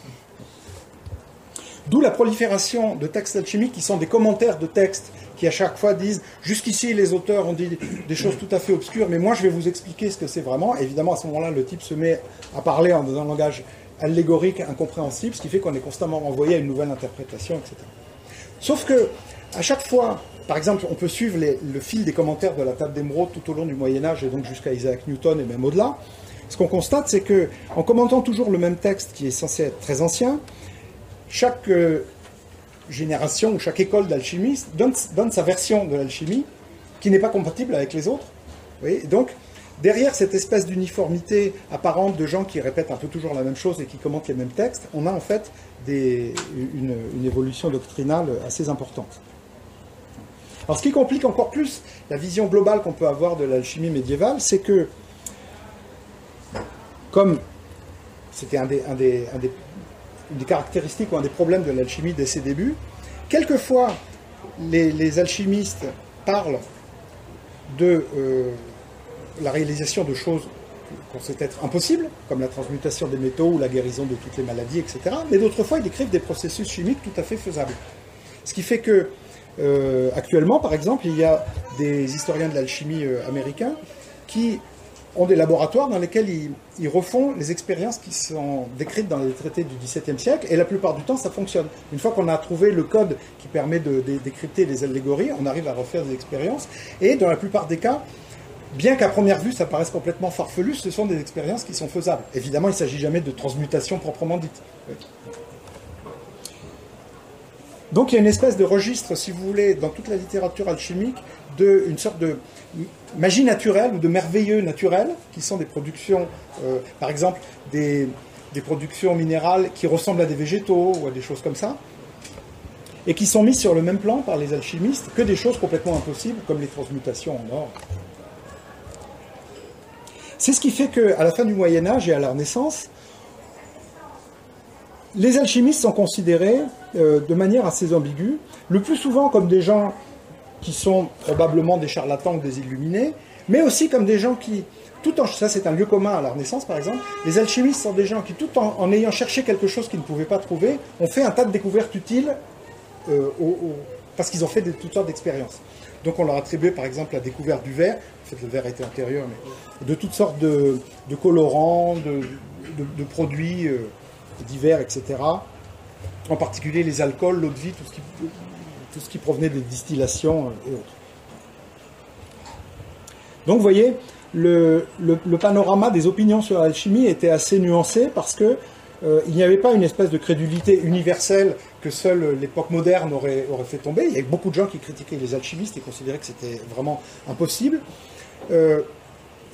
D'où la prolifération de textes alchimiques qui sont des commentaires de textes qui à chaque fois disent « Jusqu'ici, les auteurs ont dit des choses tout à fait obscures, mais moi je vais vous expliquer ce que c'est vraiment. » Évidemment, à ce moment-là, le type se met à parler dans un langage allégorique, incompréhensible, ce qui fait qu'on est constamment renvoyé à une nouvelle interprétation, etc. Sauf que, à chaque fois, par exemple, on peut suivre le fil des commentaires de la table d'émeraude tout au long du Moyen-Âge, et donc jusqu'à Isaac Newton et même au-delà. Ce qu'on constate, c'est qu'en commentant toujours le même texte qui est censé être très ancien, chaque génération ou chaque école d'alchimistes donne sa version de l'alchimie qui n'est pas compatible avec les autres. Vous voyez, donc, derrière cette espèce d'uniformité apparente de gens qui répètent un peu toujours la même chose et qui commentent les mêmes textes, on a en fait une évolution doctrinale assez importante. Alors ce qui complique encore plus la vision globale qu'on peut avoir de l'alchimie médiévale, c'est que, comme c'était une des caractéristiques ou un des problèmes de l'alchimie dès ses débuts, quelquefois les alchimistes parlent de la réalisation de choses qu'on sait être impossibles, comme la transmutation des métaux ou la guérison de toutes les maladies, etc. Mais d'autres fois, ils décrivent des processus chimiques tout à fait faisables. Ce qui fait que actuellement, par exemple, il y a des historiens de l'alchimie américains qui ont des laboratoires dans lesquels ils refont les expériences qui sont décrites dans les traités du XVIIe siècle, et la plupart du temps, ça fonctionne. Une fois qu'on a trouvé le code qui permet de décrypter les allégories, on arrive à refaire des expériences, et dans la plupart des cas, bien qu'à première vue, ça paraisse complètement farfelu, ce sont des expériences qui sont faisables. Évidemment, il ne s'agit jamais de transmutation proprement dite. Donc il y a une espèce de registre, si vous voulez, dans toute la littérature alchimique, d'une sorte de magie naturelle ou de merveilleux naturel, qui sont des productions, par exemple, des productions minérales qui ressemblent à des végétaux ou à des choses comme ça, et qui sont mises sur le même plan par les alchimistes que des choses complètement impossibles, comme les transmutations en or. C'est ce qui fait qu'à la fin du Moyen-Âge et à la Renaissance, les alchimistes sont considérés de manière assez ambiguë, le plus souvent comme des gens qui sont probablement des charlatans ou des illuminés, mais aussi comme des gens qui, ça c'est un lieu commun à la Renaissance par exemple, les alchimistes sont des gens qui, tout en ayant cherché quelque chose qu'ils ne pouvaient pas trouver, ont fait un tas de découvertes utiles parce qu'ils ont fait toutes sortes d'expériences. Donc on leur attribuait par exemple la découverte du verre, en fait le verre était antérieur, mais de toutes sortes de colorants, de produits divers, etc. En particulier les alcools, l'eau de vie, tout ce qui provenait des distillations et autres. Donc vous voyez, le panorama des opinions sur l'alchimie était assez nuancé parce que il n'y avait pas une espèce de crédulité universelle que seule l'époque moderne aurait fait tomber. Il y avait beaucoup de gens qui critiquaient les alchimistes et considéraient que c'était vraiment impossible.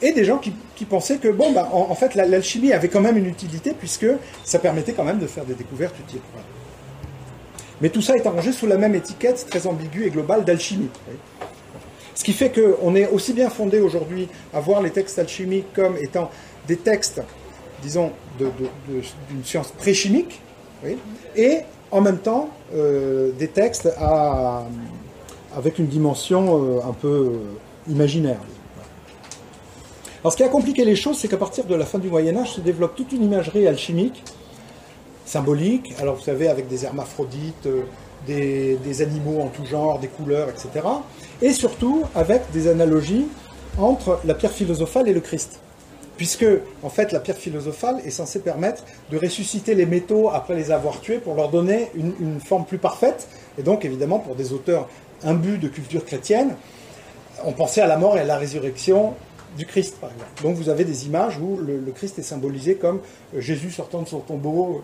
Et des gens qui pensaient que, en fait, l'alchimie avait quand même une utilité puisque ça permettait quand même de faire des découvertes utiles. Voilà. Mais tout ça est arrangé sous la même étiquette très ambiguë et globale d'alchimie. Ce qui fait qu'on est aussi bien fondé aujourd'hui à voir les textes alchimiques comme étant des textes, disons, d'une science pré-chimique, et en même temps des textes avec une dimension un peu imaginaire. Alors ce qui a compliqué les choses, c'est qu'à partir de la fin du Moyen-Âge se développe toute une imagerie alchimique, symbolique, alors vous savez, avec des hermaphrodites, des animaux en tout genre, des couleurs, etc. Et surtout avec des analogies entre la pierre philosophale et le Christ. Puisque, en fait, la pierre philosophale est censée permettre de ressusciter les métaux après les avoir tués pour leur donner une forme plus parfaite. Et donc, évidemment, pour des auteurs imbus de culture chrétienne, on pensait à la mort et à la résurrection du Christ, par exemple. Donc vous avez des images où le Christ est symbolisé comme Jésus sortant de son tombeau.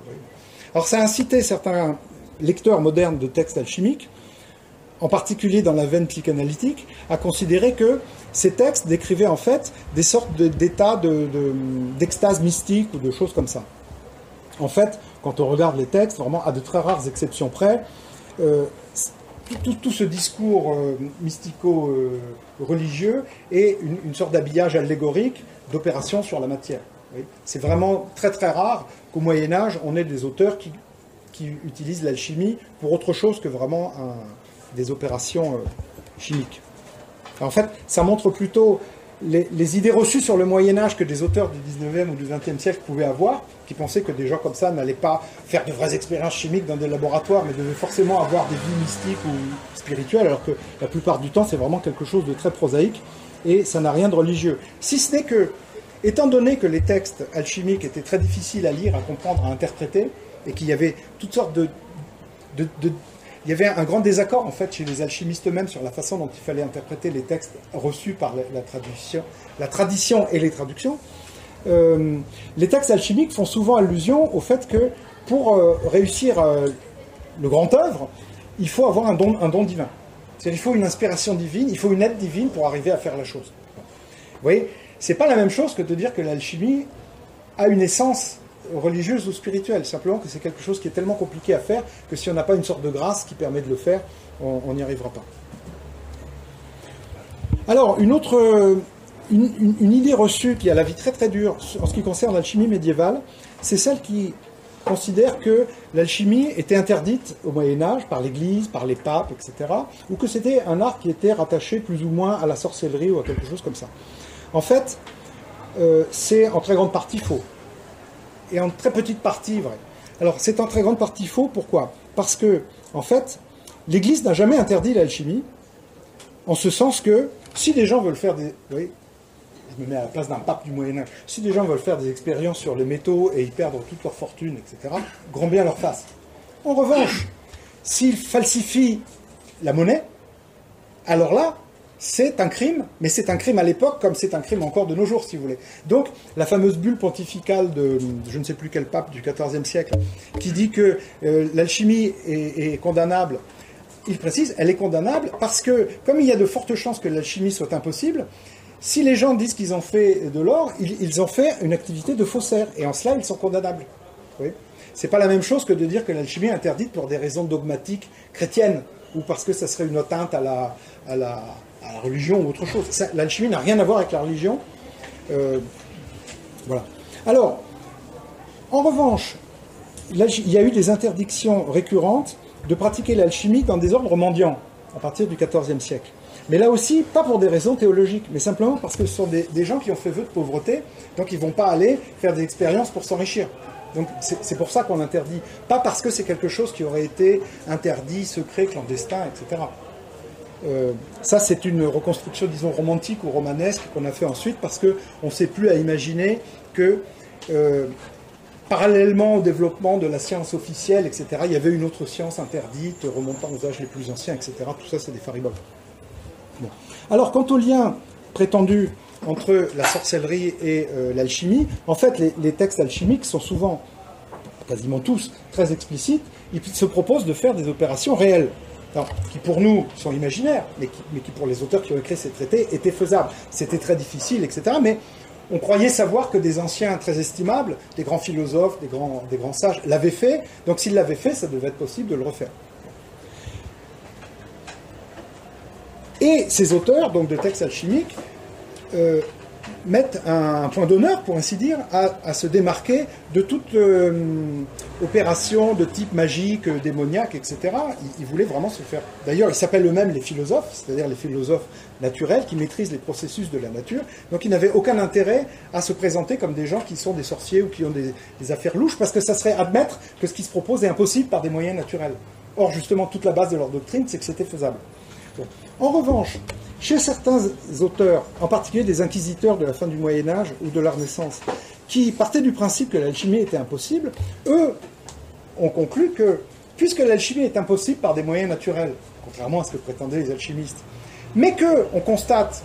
Alors ça a incité certains lecteurs modernes de textes alchimiques, en particulier dans la veine psychanalytique, à considérer que ces textes décrivaient en fait des sortes d'états d'extase mystique ou de choses comme ça. En fait, quand on regarde les textes, vraiment à de très rares exceptions près, tout ce discours mystico-religieux est une sorte d'habillage allégorique d'opération sur la matière. Oui. C'est vraiment très très rare qu'au Moyen-Âge, on ait des auteurs qui utilisent l'alchimie pour autre chose que vraiment des opérations chimiques. Alors, en fait, ça montre plutôt les idées reçues sur le Moyen-Âge que des auteurs du 19e ou du 20e siècle pouvaient avoir, qui pensaient que des gens comme ça n'allaient pas faire de vraies expériences chimiques dans des laboratoires, mais devaient forcément avoir des vies mystiques ou spirituelles, alors que la plupart du temps, c'est vraiment quelque chose de très prosaïque, et ça n'a rien de religieux. Si ce n'est que, étant donné que les textes alchimiques étaient très difficiles à lire, à comprendre, à interpréter, et qu'il y avait toutes sortes il y avait un grand désaccord en fait chez les alchimistes eux-mêmes sur la façon dont il fallait interpréter les textes reçus par la tradition et les traductions. Les textes alchimiques font souvent allusion au fait que pour réussir le grand œuvre, il faut avoir un don divin. C'est-à-dire qu'il faut une inspiration divine, il faut une aide divine pour arriver à faire la chose. Vous voyez, c'est pas la même chose que de dire que l'alchimie a une essence religieuse ou spirituelle. Simplement que c'est quelque chose qui est tellement compliqué à faire que si on n'a pas une sorte de grâce qui permet de le faire, on n'y arrivera pas. Alors, une idée reçue qui a la vie très très dure en ce qui concerne l'alchimie médiévale, c'est celle qui considère que l'alchimie était interdite au Moyen-Âge par l'Église, par les papes, etc., ou que c'était un art qui était rattaché plus ou moins à la sorcellerie ou à quelque chose comme ça. En fait, c'est en très grande partie faux. Et en très petite partie vrai. Alors, c'est en très grande partie faux, pourquoi? Parce que, en fait, l'Église n'a jamais interdit l'alchimie, en ce sens que, si des gens veulent faire des... Oui, je me mets à la place d'un pape du Moyen-Âge. Si des gens veulent faire des expériences sur les métaux et y perdre toute leur fortune, etc., grand bien leur fasse. En revanche, s'ils falsifient la monnaie, alors là, c'est un crime, mais c'est un crime à l'époque comme c'est un crime encore de nos jours, si vous voulez. Donc, la fameuse bulle pontificale de je ne sais plus quel pape du XIVe siècle, qui dit que l'alchimie est condamnable, il précise, elle est condamnable parce que, comme il y a de fortes chances que l'alchimie soit impossible, si les gens disent qu'ils ont fait de l'or, ils ont fait une activité de faussaire, et en cela, ils sont condamnables. Oui. C'est pas la même chose que de dire que l'alchimie est interdite pour des raisons dogmatiques chrétiennes, ou parce que ça serait une atteinte à la religion ou autre chose. L'alchimie n'a rien à voir avec la religion. Voilà. Alors, en revanche, il y a eu des interdictions récurrentes de pratiquer l'alchimie dans des ordres mendiants, à partir du XIVe siècle. Mais là aussi, pas pour des raisons théologiques, mais simplement parce que ce sont des gens qui ont fait vœu de pauvreté, donc ils ne vont pas aller faire des expériences pour s'enrichir. Donc c'est pour ça qu'on interdit. Pas parce que c'est quelque chose qui aurait été interdit, secret, clandestin, etc. Ça, c'est une reconstruction, disons, romantique ou romanesque qu'on a fait ensuite, parce qu'on ne sait plus à imaginer que, parallèlement au développement de la science officielle, etc., il y avait une autre science interdite, remontant aux âges les plus anciens, etc. Tout ça, c'est des fariboles. Bon. Alors, quant au lien prétendu entre la sorcellerie et l'alchimie, en fait, les textes alchimiques sont souvent, quasiment tous, très explicites. Ils se proposent de faire des opérations réelles, alors, qui pour nous sont imaginaires, mais qui pour les auteurs qui ont écrit ces traités étaient faisables. C'était très difficile, etc. Mais on croyait savoir que des anciens très estimables, des grands philosophes, des grands sages, l'avaient fait. Donc s'ils l'avaient fait, ça devait être possible de le refaire. Et ces auteurs, donc de textes alchimiques, mettent un point d'honneur, pour ainsi dire, à se démarquer de toute opération de type magique, démoniaque, etc. Ils voulaient vraiment se faire... D'ailleurs, ils s'appellent eux-mêmes les philosophes, c'est-à-dire les philosophes naturels qui maîtrisent les processus de la nature. Donc ils n'avaient aucun intérêt à se présenter comme des gens qui sont des sorciers ou qui ont des affaires louches, parce que ça serait admettre que ce qui se propose est impossible par des moyens naturels. Or, justement, toute la base de leur doctrine, c'est que c'était faisable. Bon. En revanche, chez certains auteurs, en particulier des inquisiteurs de la fin du Moyen-Âge ou de la Renaissance, qui partaient du principe que l'alchimie était impossible, eux ont conclu que, puisque l'alchimie est impossible par des moyens naturels, contrairement à ce que prétendaient les alchimistes, mais qu'on constate,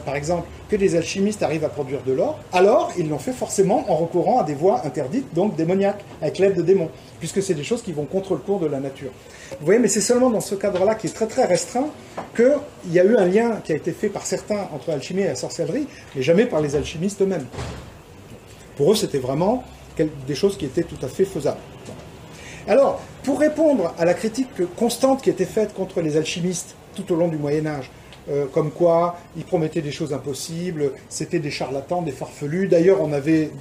par exemple, que les alchimistes arrivent à produire de l'or, alors ils l'ont fait forcément en recourant à des voies interdites, donc démoniaques, avec l'aide de démons, puisque c'est des choses qui vont contre le cours de la nature. Vous voyez, mais c'est seulement dans ce cadre-là, qui est très très restreint, qu'il y a eu un lien qui a été fait par certains entre l'alchimie et la sorcellerie, mais jamais par les alchimistes eux-mêmes. Pour eux, c'était vraiment des choses qui étaient tout à fait faisables. Alors, pour répondre à la critique constante qui était faite contre les alchimistes tout au long du Moyen-Âge, comme quoi ils promettaient des choses impossibles, c'était des charlatans, des farfelus. D'ailleurs, on avait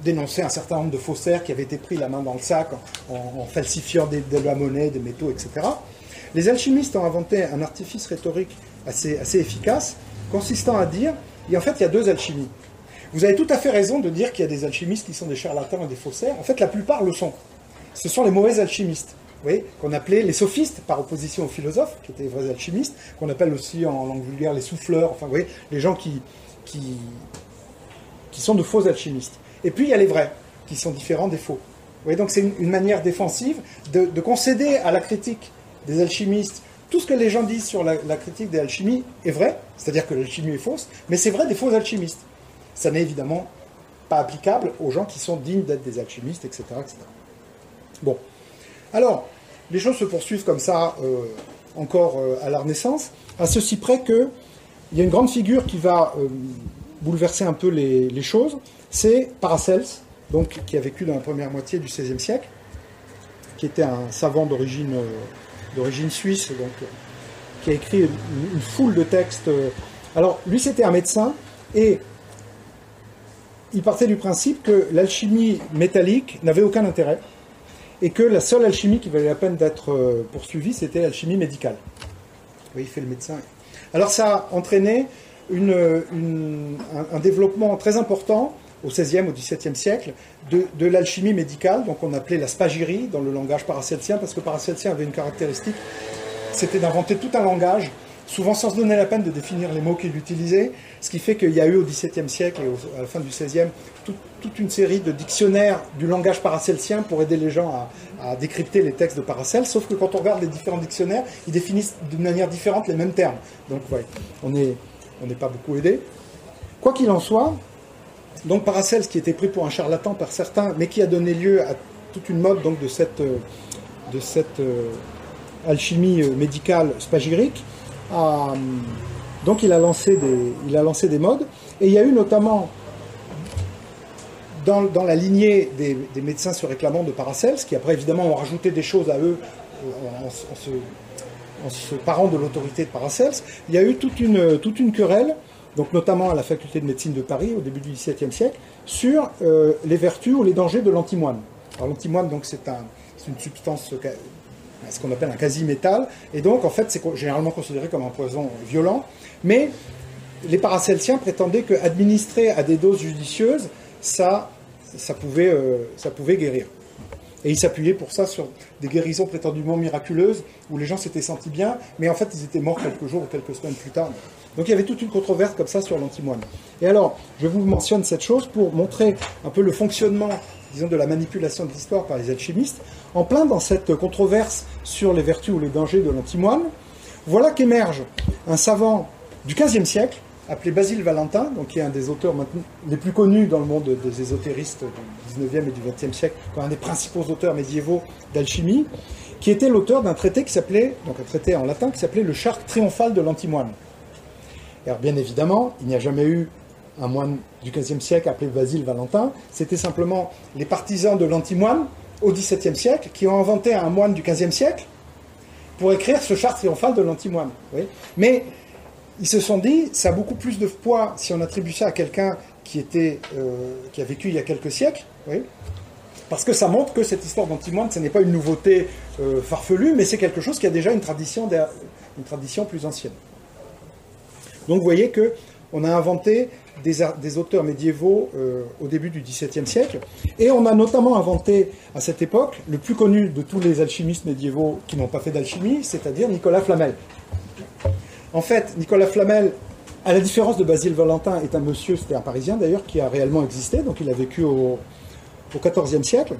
dénoncé un certain nombre de faussaires qui avaient été pris la main dans le sac en falsifiant de la monnaie, des métaux, etc. Les alchimistes ont inventé un artifice rhétorique assez efficace, consistant à dire, et en fait, il y a deux alchimies. Vous avez tout à fait raison de dire qu'il y a des alchimistes qui sont des charlatans et des faussaires. En fait, la plupart le sont. Ce sont les mauvais alchimistes. Vous voyez, qu'on appelait les sophistes, par opposition aux philosophes, qui étaient les vrais alchimistes, qu'on appelle aussi en langue vulgaire les souffleurs, enfin, vous voyez, les gens qui sont de faux alchimistes. Et puis, il y a les vrais, qui sont différents des faux. Vous voyez, donc c'est une manière défensive de concéder à la critique des alchimistes. Tout ce que les gens disent sur la critique des alchimies est vrai, c'est-à-dire que l'alchimie est fausse, mais c'est vrai des faux alchimistes. Ça n'est évidemment pas applicable aux gens qui sont dignes d'être des alchimistes, etc., etc. Bon. Alors, les choses se poursuivent comme ça encore à la Renaissance, à ceci près qu'il y a une grande figure qui va bouleversé un peu les choses, c'est Paracelse, donc, qui a vécu dans la première moitié du XVIe siècle, qui était un savant d'origine suisse, donc, qui a écrit une foule de textes. Alors, lui, c'était un médecin, et il partait du principe que l'alchimie métallique n'avait aucun intérêt, et que la seule alchimie qui valait la peine d'être poursuivie, c'était l'alchimie médicale. Oui, il fait le médecin. Alors, ça a entraîné un développement très important au XVIe, au XVIIe siècle, de l'alchimie médicale, donc on appelait la spagyrie dans le langage paracelsien, parce que Paracelsien avait une caractéristique, c'était d'inventer tout un langage, souvent sans se donner la peine de définir les mots qu'il utilisait, ce qui fait qu'il y a eu au XVIIe siècle et à la fin du XVIe toute une série de dictionnaires du langage paracelsien pour aider les gens à décrypter les textes de Paracelse, sauf que quand on regarde les différents dictionnaires, ils définissent d'une manière différente les mêmes termes. Donc ouais, on n'est pas beaucoup aidé. Quoi qu'il en soit, donc Paracelse, qui était pris pour un charlatan par certains, mais qui a donné lieu à toute une mode donc, de cette alchimie médicale spagyrique, donc il a lancé des modes, et il y a eu notamment dans la lignée des médecins se réclamant de Paracelse, qui après évidemment ont rajouté des choses à eux en se parant de l'autorité de Paracelse, il y a eu toute une querelle, donc notamment à la faculté de médecine de Paris au début du XVIIe siècle, sur les vertus ou les dangers de l'antimoine. Alors l'antimoine, donc c'est une substance, ce qu'on appelle un quasi-métal, et donc en fait c'est généralement considéré comme un poison violent, mais les paracelsiens prétendaient qu'administré à des doses judicieuses, ça pouvait guérir. Et ils s'appuyaient pour ça sur des guérisons prétendument miraculeuses, où les gens s'étaient sentis bien, mais en fait ils étaient morts quelques jours ou quelques semaines plus tard. Donc il y avait toute une controverse comme ça sur l'antimoine. Et alors, je vous mentionne cette chose pour montrer un peu le fonctionnement, disons, de la manipulation de l'histoire par les alchimistes. En plein dans cette controverse sur les vertus ou les dangers de l'antimoine, voilà qu'émerge un savant du XVe siècle, appelé Basile Valentin, donc qui est un des auteurs les plus connus dans le monde des ésotéristes du XIXe et du XXe siècle, un des principaux auteurs médiévaux d'alchimie, qui était l'auteur d'un traité qui s'appelait, donc un traité en latin qui s'appelait le Charque triomphal de l'antimoine. Alors bien évidemment, il n'y a jamais eu un moine du XVe siècle appelé Basile Valentin, c'était simplement les partisans de l'antimoine au XVIIe siècle qui ont inventé un moine du XVe siècle pour écrire ce Charque triomphal de l'antimoine. Oui. Mais ils se sont dit, ça a beaucoup plus de poids si on attribue ça à quelqu'un qui a vécu il y a quelques siècles, oui, parce que ça montre que cette histoire d'antimoine, ce n'est pas une nouveauté farfelue, mais c'est quelque chose qui a déjà une tradition plus ancienne. Donc vous voyez qu'on a inventé des auteurs médiévaux au début du XVIIe siècle, et on a notamment inventé à cette époque le plus connu de tous les alchimistes médiévaux qui n'ont pas fait d'alchimie, c'est-à-dire Nicolas Flamel. En fait, Nicolas Flamel, à la différence de Basile Valentin, est un monsieur, c'était un Parisien d'ailleurs, qui a réellement existé, donc il a vécu au XIVe siècle.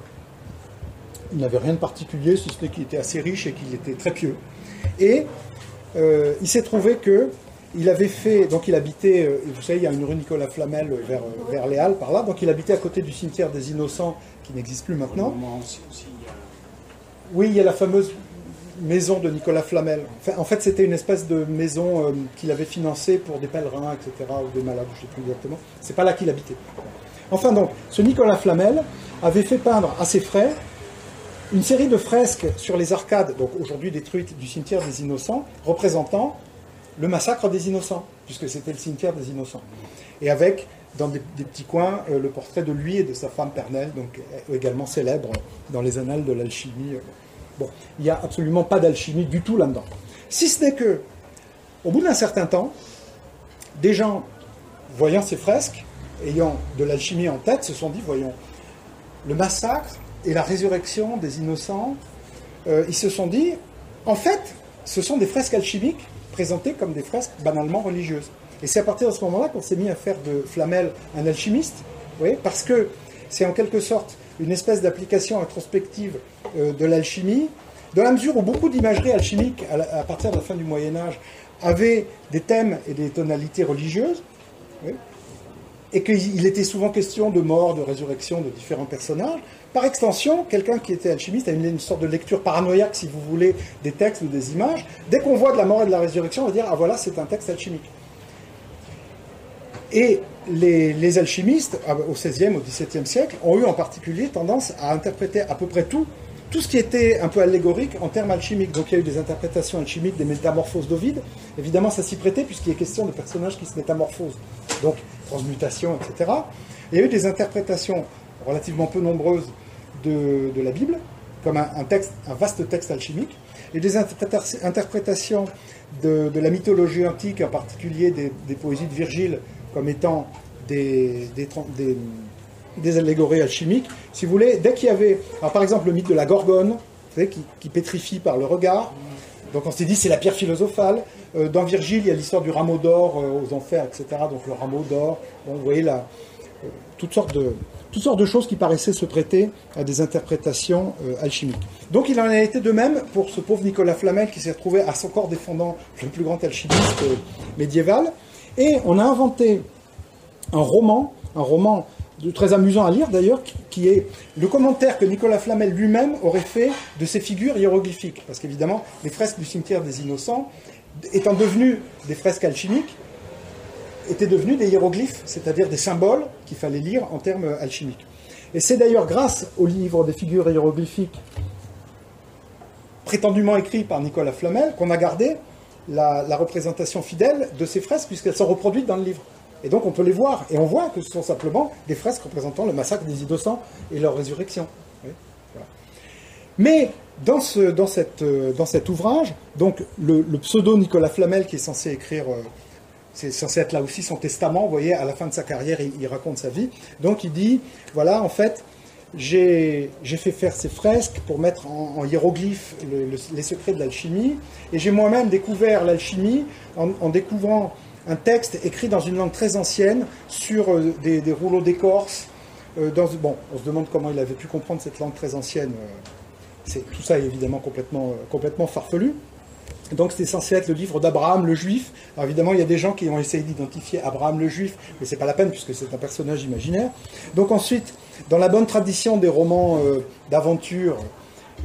Il n'avait rien de particulier, si ce n'est qu'il était assez riche et qu'il était très pieux. Et il s'est trouvé que il avait fait, donc il habitait, vous savez, il y a une rue Nicolas Flamel vers les Halles, par là, donc il habitait à côté du cimetière des Innocents, qui n'existe plus maintenant. Oui, il y a la fameuse maison de Nicolas Flamel. Enfin, en fait, c'était une espèce de maison qu'il avait financée pour des pèlerins, etc., ou des malades, je ne sais plus exactement. C'est pas là qu'il habitait. Enfin, donc, ce Nicolas Flamel avait fait peindre à ses frais une série de fresques sur les arcades, donc aujourd'hui détruites, du cimetière des Innocents, représentant le massacre des Innocents, puisque c'était le cimetière des Innocents. Et avec, dans des petits coins, le portrait de lui et de sa femme Pernelle, donc également célèbre dans les annales de l'alchimie. Bon, il n'y a absolument pas d'alchimie du tout là-dedans. Si ce n'est que, au bout d'un certain temps, des gens, voyant ces fresques, ayant de l'alchimie en tête, se sont dit, voyons, le massacre et la résurrection des innocents, ils se sont dit, en fait, ce sont des fresques alchimiques présentées comme des fresques banalement religieuses. Et c'est à partir de ce moment-là qu'on s'est mis à faire de Flamel un alchimiste, oui, parce que c'est en quelque sorte une espèce d'application introspective de l'alchimie, dans la mesure où beaucoup d'imagerie alchimique, à partir de la fin du Moyen-Âge, avaient des thèmes et des tonalités religieuses, oui, et qu'il était souvent question de mort, de résurrection de différents personnages. Par extension, quelqu'un qui était alchimiste a une sorte de lecture paranoïaque, si vous voulez, des textes ou des images. Dès qu'on voit de la mort et de la résurrection, on va dire « Ah voilà, c'est un texte alchimique ». Et les alchimistes, au XVIe, au XVIIe siècle, ont eu en particulier tendance à interpréter à peu près tout ce qui était un peu allégorique en termes alchimiques. Donc il y a eu des interprétations alchimiques des métamorphoses d'Ovide. Évidemment, ça s'y prêtait puisqu'il est question de personnages qui se métamorphosent. Donc, transmutation, etc. Il y a eu des interprétations relativement peu nombreuses de la Bible, comme un vaste texte alchimique, et des interprétations de la mythologie antique, en particulier des poésies de Virgile, comme étant des allégories alchimiques. Si vous voulez, dès qu'il y avait, alors par exemple le mythe de la Gorgone, vous savez, qui pétrifie par le regard, donc on s'est dit c'est la pierre philosophale. Dans Virgile, il y a l'histoire du rameau d'or aux enfers, etc. Donc le rameau d'or, bon, vous voyez là, toutes sortes de choses qui paraissaient se prêter à des interprétations alchimiques. Donc il en a été de même pour ce pauvre Nicolas Flamel qui s'est retrouvé à son corps défendant le plus grand alchimiste médiéval. Et on a inventé un roman très amusant à lire d'ailleurs, qui est le commentaire que Nicolas Flamel lui-même aurait fait de ces figures hiéroglyphiques. Parce qu'évidemment, les fresques du cimetière des Innocents, étant devenues des fresques alchimiques, étaient devenues des hiéroglyphes, c'est-à-dire des symboles qu'il fallait lire en termes alchimiques. Et c'est d'ailleurs grâce au livre des figures hiéroglyphiques, prétendument écrit par Nicolas Flamel, qu'on a gardé la représentation fidèle de ces fresques, puisqu'elles sont reproduites dans le livre. Et donc on peut les voir, et on voit que ce sont simplement des fresques représentant le massacre des Innocents et leur résurrection. Oui, voilà. Mais dans cet ouvrage, donc le pseudo Nicolas Flamel qui est censé écrire, c'est censé être là aussi son testament, vous voyez, à la fin de sa carrière, il raconte sa vie. Donc il dit, voilà, en fait, j'ai fait faire ces fresques pour mettre en hiéroglyphes les secrets de l'alchimie, et j'ai moi-même découvert l'alchimie en découvrant un texte écrit dans une langue très ancienne sur des rouleaux d'écorce. Bon, on se demande comment il avait pu comprendre cette langue très ancienne. Tout ça est évidemment complètement farfelu. Donc c'était censé être le livre d'Abraham le Juif. Alors évidemment, il y a des gens qui ont essayé d'identifier Abraham le Juif, mais c'est pas la peine puisque c'est un personnage imaginaire. Donc ensuite, dans la bonne tradition des romans d'aventure,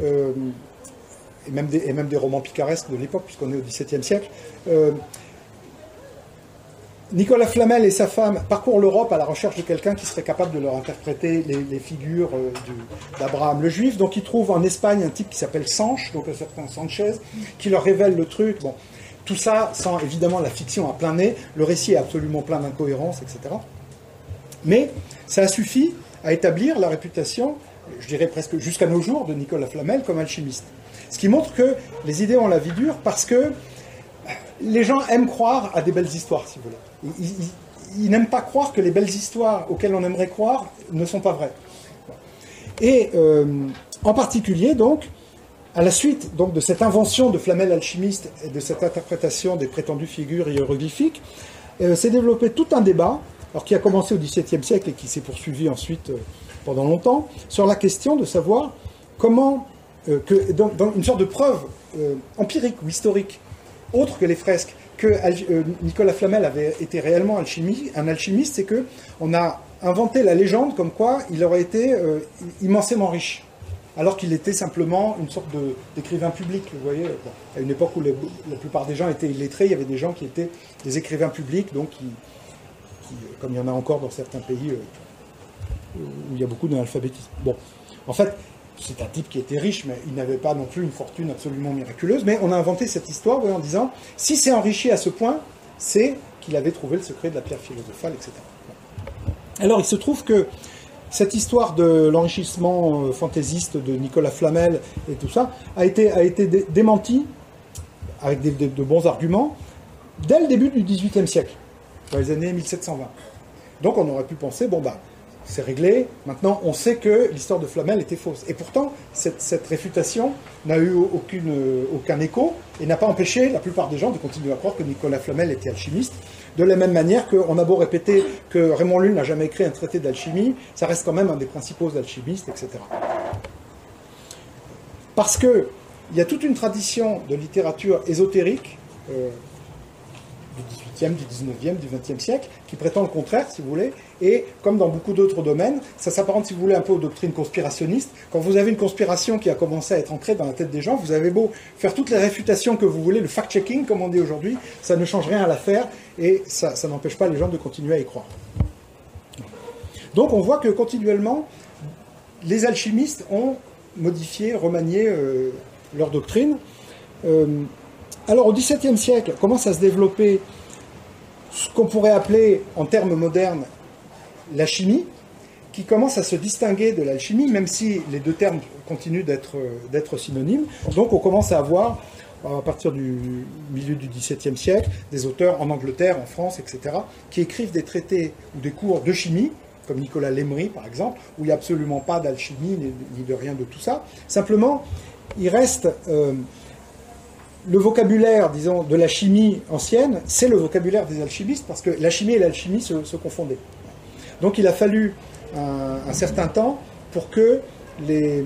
et même des romans picaresques de l'époque, puisqu'on est au XVIIe siècle, Nicolas Flamel et sa femme parcourent l'Europe à la recherche de quelqu'un qui serait capable de leur interpréter les figures d'Abraham le Juif. Donc ils trouvent en Espagne un type qui s'appelle Sanche, donc un certain Sanchez, qui leur révèle le truc. Bon, tout ça sans évidemment la fiction à plein nez, le récit est absolument plein d'incohérences, etc. Mais ça a suffi à établir la réputation, je dirais presque jusqu'à nos jours, de Nicolas Flamel comme alchimiste. Ce qui montre que les idées ont la vie dure parce que les gens aiment croire à des belles histoires, si vous voulez. Ils n'aiment pas croire que les belles histoires auxquelles on aimerait croire ne sont pas vraies. Et en particulier, donc, à la suite donc, de cette invention de Flamel alchimiste et de cette interprétation des prétendues figures hiéroglyphiques, s'est développé tout un débat, alors qui a commencé au XVIIe siècle et qui s'est poursuivi ensuite pendant longtemps, sur la question de savoir comment, dans une sorte de preuve empirique ou historique, autre que les fresques, que Nicolas Flamel avait été réellement un alchimiste, c'est qu'on a inventé la légende comme quoi il aurait été immensément riche, alors qu'il était simplement une sorte d'écrivain public. Vous voyez, à une époque où la plupart des gens étaient illettrés, il y avait des gens qui étaient des écrivains publics, donc qui comme il y en a encore dans certains pays où il y a beaucoup d'analphabétisme. Bon, en fait, c'est un type qui était riche, mais il n'avait pas non plus une fortune absolument miraculeuse. Mais on a inventé cette histoire en disant, si c'est enrichi à ce point, c'est qu'il avait trouvé le secret de la pierre philosophale, etc. Alors il se trouve que cette histoire de l'enrichissement fantaisiste de Nicolas Flamel et tout ça a été démentie avec de bons arguments dès le début du XVIIIe siècle, dans les années 1720. Donc on aurait pu penser, bon bah, c'est réglé, maintenant on sait que l'histoire de Flamel était fausse. Et pourtant, cette réfutation n'a eu aucun écho et n'a pas empêché la plupart des gens de continuer à croire que Nicolas Flamel était alchimiste. De la même manière qu'on a beau répéter que Raymond Lull n'a jamais écrit un traité d'alchimie, ça reste quand même un des principaux alchimistes, etc. Parce qu'il y a toute une tradition de littérature ésotérique du 19e, du 20e siècle, qui prétend le contraire, si vous voulez, et comme dans beaucoup d'autres domaines, ça s'apparente, si vous voulez, un peu aux doctrines conspirationnistes. Quand vous avez une conspiration qui a commencé à être ancrée dans la tête des gens, vous avez beau faire toutes les réfutations que vous voulez, le fact-checking, comme on dit aujourd'hui, ça ne change rien à l'affaire, et ça n'empêche pas les gens de continuer à y croire. Donc on voit que continuellement, les alchimistes ont modifié, remanié leur doctrine. Alors au XVIIe siècle, commence à se développer ce qu'on pourrait appeler, en termes modernes, la chimie, qui commence à se distinguer de l'alchimie, même si les deux termes continuent d'être synonymes. Donc on commence à avoir, à partir du milieu du XVIIe siècle, des auteurs en Angleterre, en France, etc., qui écrivent des traités ou des cours de chimie, comme Nicolas Lemery, par exemple, où il n'y a absolument pas d'alchimie, ni de rien de tout ça. Simplement, il reste... le vocabulaire, disons, de la chimie ancienne, c'est le vocabulaire des alchimistes, parce que la chimie et l'alchimie se confondaient. Donc il a fallu un certain temps pour que les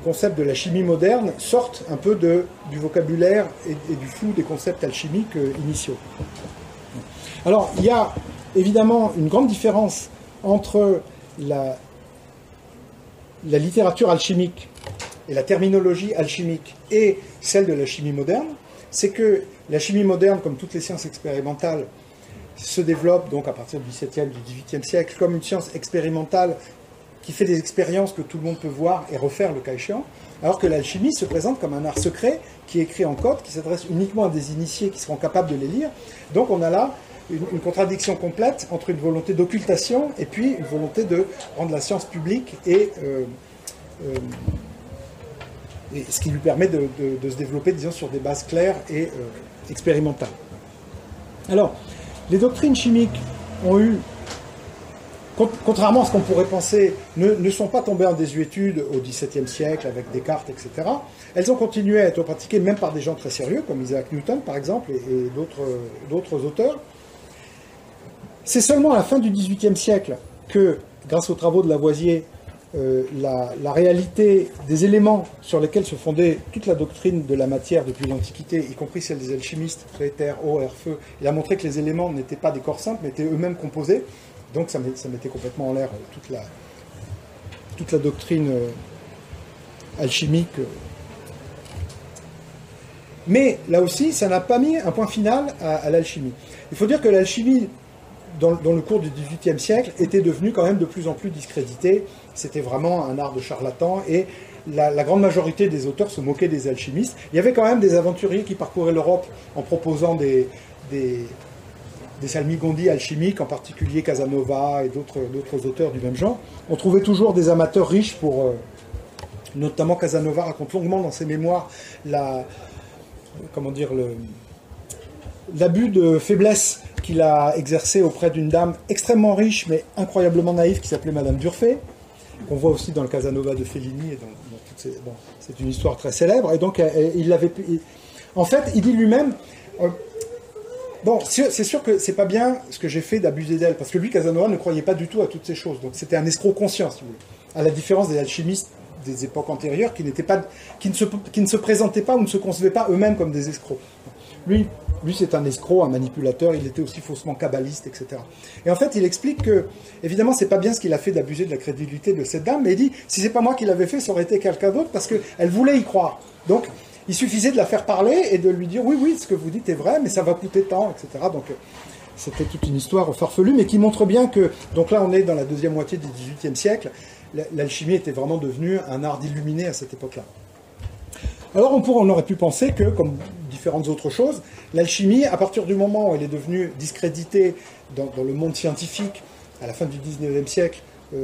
concepts de la chimie moderne sortent un peu du vocabulaire et du flou des concepts alchimiques initiaux. Alors, il y a évidemment une grande différence entre la littérature alchimique et la terminologie alchimique et celle de la chimie moderne, c'est que la chimie moderne, comme toutes les sciences expérimentales, se développe donc à partir du XVIIe, du XVIIIe siècle comme une science expérimentale qui fait des expériences que tout le monde peut voir et refaire le cas échéant, alors que l'alchimie se présente comme un art secret qui est écrit en code, qui s'adresse uniquement à des initiés qui seront capables de les lire. Donc on a là une contradiction complète entre une volonté d'occultation et puis une volonté de rendre la science publique et ce qui lui permet de se développer, disons, sur des bases claires et expérimentales. Alors, les doctrines chimiques ont eu, contrairement à ce qu'on pourrait penser, ne sont pas tombées en désuétude au XVIIe siècle avec Descartes, etc. Elles ont continué à être pratiquées même par des gens très sérieux, comme Isaac Newton, par exemple, et d'autres auteurs. C'est seulement à la fin du XVIIIe siècle que, grâce aux travaux de Lavoisier, la réalité des éléments sur lesquels se fondait toute la doctrine de la matière depuis l'Antiquité, y compris celle des alchimistes, terre, eau, air, feu, il a montré que les éléments n'étaient pas des corps simples, mais étaient eux-mêmes composés. Donc ça mettait complètement en l'air toute la doctrine alchimique. Mais là aussi, ça n'a pas mis un point final à l'alchimie. Il faut dire que l'alchimie, dans le cours du XVIIIe siècle, était devenue quand même de plus en plus discréditée. C'était vraiment un art de charlatan et la grande majorité des auteurs se moquaient des alchimistes. Il y avait quand même des aventuriers qui parcouraient l'Europe en proposant des salmigondis alchimiques, en particulier Casanova et d'autres auteurs du même genre. On trouvait toujours des amateurs riches pour... notamment Casanova raconte longuement dans ses mémoires l'abus de faiblesse qu'il a exercé auprès d'une dame extrêmement riche mais incroyablement naïve qui s'appelait Madame Durfé, qu'on voit aussi dans le Casanova de Fellini. Et c'est une histoire très célèbre. Et donc, en fait, il dit lui-même... Bon, c'est sûr que c'est pas bien ce que j'ai fait d'abuser d'elle, parce que lui, Casanova, ne croyait pas du tout à toutes ces choses. Donc c'était un escroc conscient, si vous voulez. À la différence des alchimistes des époques antérieures, qui ne se présentaient pas ou ne se concevaient pas eux-mêmes comme des escrocs. Lui c'est un escroc, un manipulateur, il était aussi faussement kabbaliste, etc. Et en fait, il explique que, évidemment, c'est pas bien ce qu'il a fait d'abuser de la crédulité de cette dame, mais il dit, si c'est pas moi qui l'avais fait, ça aurait été quelqu'un d'autre, parce qu'elle voulait y croire. Donc, il suffisait de la faire parler et de lui dire, oui, ce que vous dites est vrai, mais ça va coûter tant, etc. Donc, c'était toute une histoire farfelue, mais qui montre bien que, donc là, on est dans la deuxième moitié du XVIIIe siècle, l'alchimie était vraiment devenue un art d'illuminé à cette époque-là. Alors on aurait pu penser que, comme différentes autres choses, l'alchimie, à partir du moment où elle est devenue discréditée dans le monde scientifique, à la fin du XIXe siècle,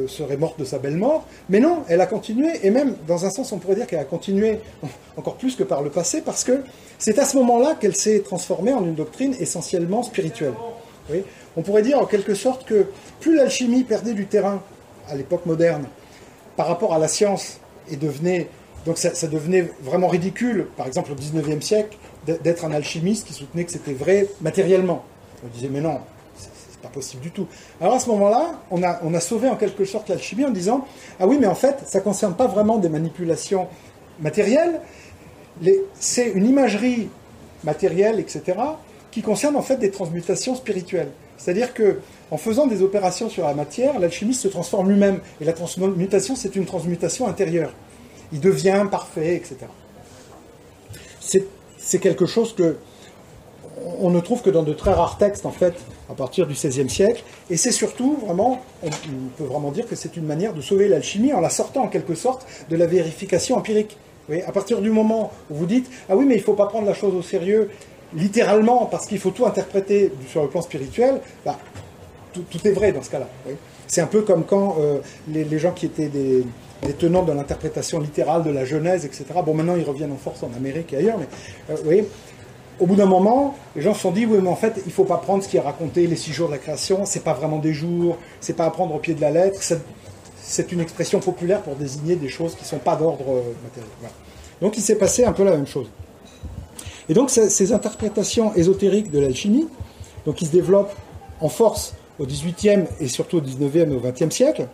serait morte de sa belle mort. Mais non, elle a continué, et même, dans un sens, on pourrait dire qu'elle a continué encore plus que par le passé, parce que c'est à ce moment-là qu'elle s'est transformée en une doctrine essentiellement spirituelle. Oui, on pourrait dire en quelque sorte que plus l'alchimie perdait du terrain à l'époque moderne par rapport à la science et devenait... Donc ça devenait vraiment ridicule, par exemple au XIXe siècle, d'être un alchimiste qui soutenait que c'était vrai matériellement. On disait mais non, c'est pas possible du tout. Alors à ce moment-là, on a sauvé en quelque sorte l'alchimie en disant ah oui mais en fait ça ne concerne pas vraiment des manipulations matérielles, c'est une imagerie matérielle, etc., qui concerne en fait des transmutations spirituelles. C'est-à-dire que en faisant des opérations sur la matière, l'alchimiste se transforme lui-même. Et la transmutation, c'est une transmutation intérieure. Il devient parfait, etc. C'est quelque chose que on ne trouve que dans de très rares textes, en fait, à partir du XVIe siècle. Et c'est surtout, vraiment, on peut vraiment dire que c'est une manière de sauver l'alchimie en la sortant, en quelque sorte, de la vérification empirique. Vous voyez, à partir du moment où vous dites « Ah oui, mais il ne faut pas prendre la chose au sérieux, littéralement, parce qu'il faut tout interpréter sur le plan spirituel bah, », tout est vrai dans ce cas-là. C'est un peu comme quand les gens qui étaient des tenants de l'interprétation littérale de la Genèse, etc. Bon, maintenant, ils reviennent en force en Amérique et ailleurs, mais vous voyez, au bout d'un moment, les gens se sont dit, oui, mais en fait, il ne faut pas prendre ce qui est raconté, les 6 jours de la création, c'est pas vraiment des jours, c'est pas à prendre au pied de la lettre, c'est une expression populaire pour désigner des choses qui ne sont pas d'ordre matériel. Voilà. Donc, il s'est passé un peu la même chose. Et donc, ces interprétations ésotériques de l'alchimie, donc qui se développent en force au XVIIIe et surtout au XIXe et au XXe siècle,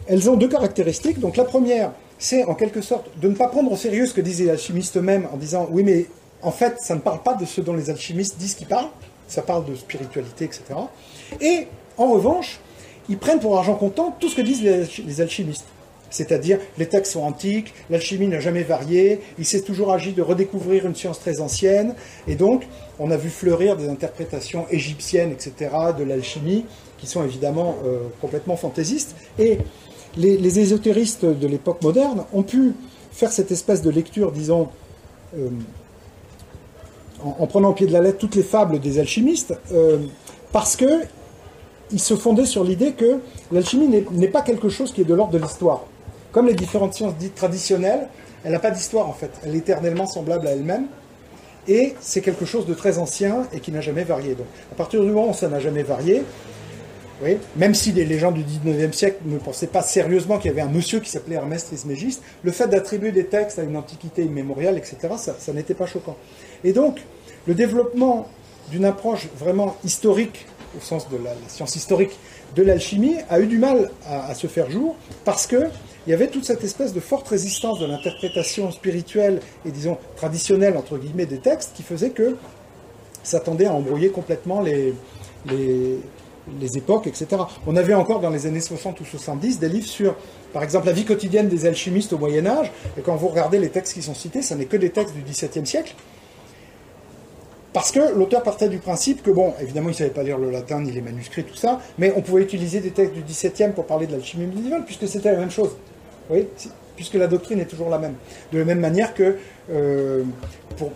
elles ont 2 caractéristiques. Donc, la première, c'est en quelque sorte de ne pas prendre au sérieux ce que disaient les alchimistes eux-mêmes en disant, oui, mais en fait, ça ne parle pas de ce dont les alchimistes disent qu'ils parlent, ça parle de spiritualité, etc. Et, en revanche, ils prennent pour argent comptant tout ce que disent les alchimistes. C'est-à-dire, les textes sont antiques, l'alchimie n'a jamais varié, il s'est toujours agi de redécouvrir une science très ancienne, et donc, on a vu fleurir des interprétations égyptiennes, etc., de l'alchimie, qui sont évidemment complètement fantaisistes. Et les ésotéristes de l'époque moderne ont pu faire cette espèce de lecture, disons, en prenant au pied de la lettre toutes les fables des alchimistes, parce qu'ils se fondaient sur l'idée que l'alchimie n'est pas quelque chose qui est de l'ordre de l'histoire. Comme les différentes sciences dites traditionnelles, elle n'a pas d'histoire en fait, elle est éternellement semblable à elle-même, et c'est quelque chose de très ancien et qui n'a jamais varié. Donc, à partir du moment où ça n'a jamais varié, oui, même si les gens du XIXe siècle ne pensaient pas sérieusement qu'il y avait un monsieur qui s'appelait Hermès Trismégiste, le fait d'attribuer des textes à une antiquité immémoriale, etc., ça n'était pas choquant. Et donc, le développement d'une approche vraiment historique, au sens de la science historique de l'alchimie, a eu du mal à se faire jour, parce qu'il y avait toute cette espèce de forte résistance de l'interprétation spirituelle et, disons, traditionnelle, entre guillemets, des textes, qui faisait que ça tendait à embrouiller complètement les époques, etc. On avait encore dans les années 60 ou 70 des livres sur, par exemple, la vie quotidienne des alchimistes au Moyen-Âge, et quand vous regardez les textes qui sont cités, ça n'est que des textes du XVIIe siècle, parce que l'auteur partait du principe que, bon, évidemment, il ne savait pas lire le latin, ni les manuscrits, tout ça, mais on pouvait utiliser des textes du XVIIe pour parler de l'alchimie médiévale, puisque c'était la même chose. Vous voyez, puisque la doctrine est toujours la même. De la même manière que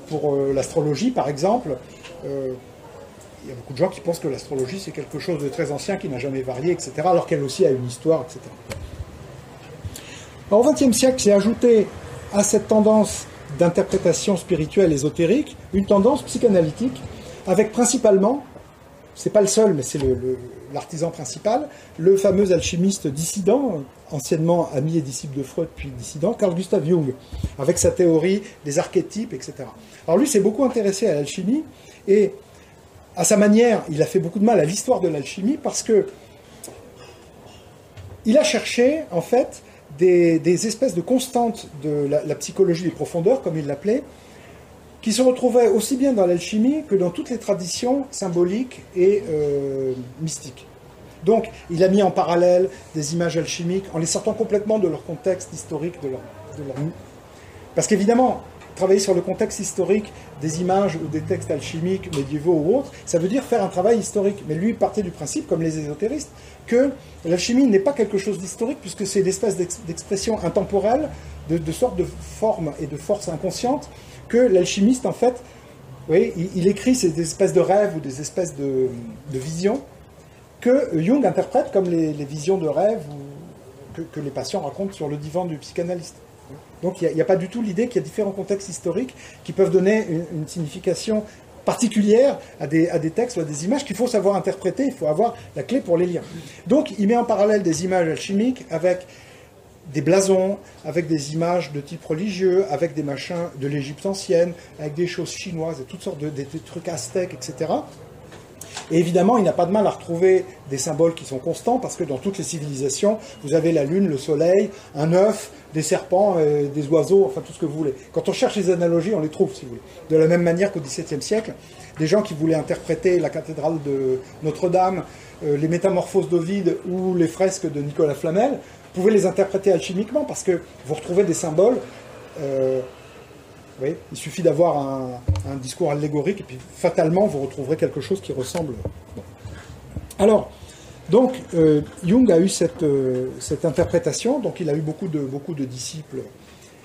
pour l'astrologie, par exemple, il y a beaucoup de gens qui pensent que l'astrologie, c'est quelque chose de très ancien, qui n'a jamais varié, etc., alors qu'elle aussi a une histoire, etc. Alors, au XXe siècle, s'est ajouté à cette tendance d'interprétation spirituelle ésotérique une tendance psychanalytique, avec principalement, c'est pas le seul, mais c'est l'artisan principal, le fameux alchimiste dissident, anciennement ami et disciple de Freud, puis dissident, Carl Gustav Jung, avec sa théorie des archétypes, etc. Alors lui s'est beaucoup intéressé à l'alchimie, et à sa manière, il a fait beaucoup de mal à l'histoire de l'alchimie, parce que il a cherché, en fait, des espèces de constantes de la psychologie des profondeurs, comme il l'appelait, qui se retrouvaient aussi bien dans l'alchimie que dans toutes les traditions symboliques et mystiques. Donc, il a mis en parallèle des images alchimiques en les sortant complètement de leur contexte historique, parce qu'évidemment, travailler sur le contexte historique des images ou des textes alchimiques médiévaux ou autres, ça veut dire faire un travail historique. Mais lui partait du principe, comme les ésotéristes, que l'alchimie n'est pas quelque chose d'historique, puisque c'est une espèce d'expression intemporelle, de sorte de forme et de force inconsciente, que l'alchimiste, en fait, oui, il écrit ces espèces de rêves ou des espèces de visions que Jung interprète comme les visions de rêves que les patients racontent sur le divan du psychanalyste. Donc il n'y a pas du tout l'idée qu'il y a différents contextes historiques qui peuvent donner une signification particulière à des textes ou à des images qu'il faut savoir interpréter, il faut avoir la clé pour les lire. Donc il met en parallèle des images alchimiques avec des blasons, avec des images de type religieux, avec des machins de l'Égypte ancienne, avec des choses chinoises, et toutes sortes des trucs aztèques, etc. Et évidemment, il n'a pas de mal à retrouver des symboles qui sont constants, parce que dans toutes les civilisations, vous avez la lune, le soleil, un œuf, des serpents, des oiseaux, enfin tout ce que vous voulez. Quand on cherche les analogies, on les trouve, si vous voulez. De la même manière qu'au XVIIe siècle, des gens qui voulaient interpréter la cathédrale de Notre-Dame, les métamorphoses d'Ovide ou les fresques de Nicolas Flamel, pouvaient les interpréter alchimiquement, parce que vous retrouvez des symboles. Oui, il suffit d'avoir un discours allégorique, et puis fatalement, vous retrouverez quelque chose qui ressemble. Bon. Alors, donc, Jung a eu cette interprétation, donc il a eu beaucoup de disciples,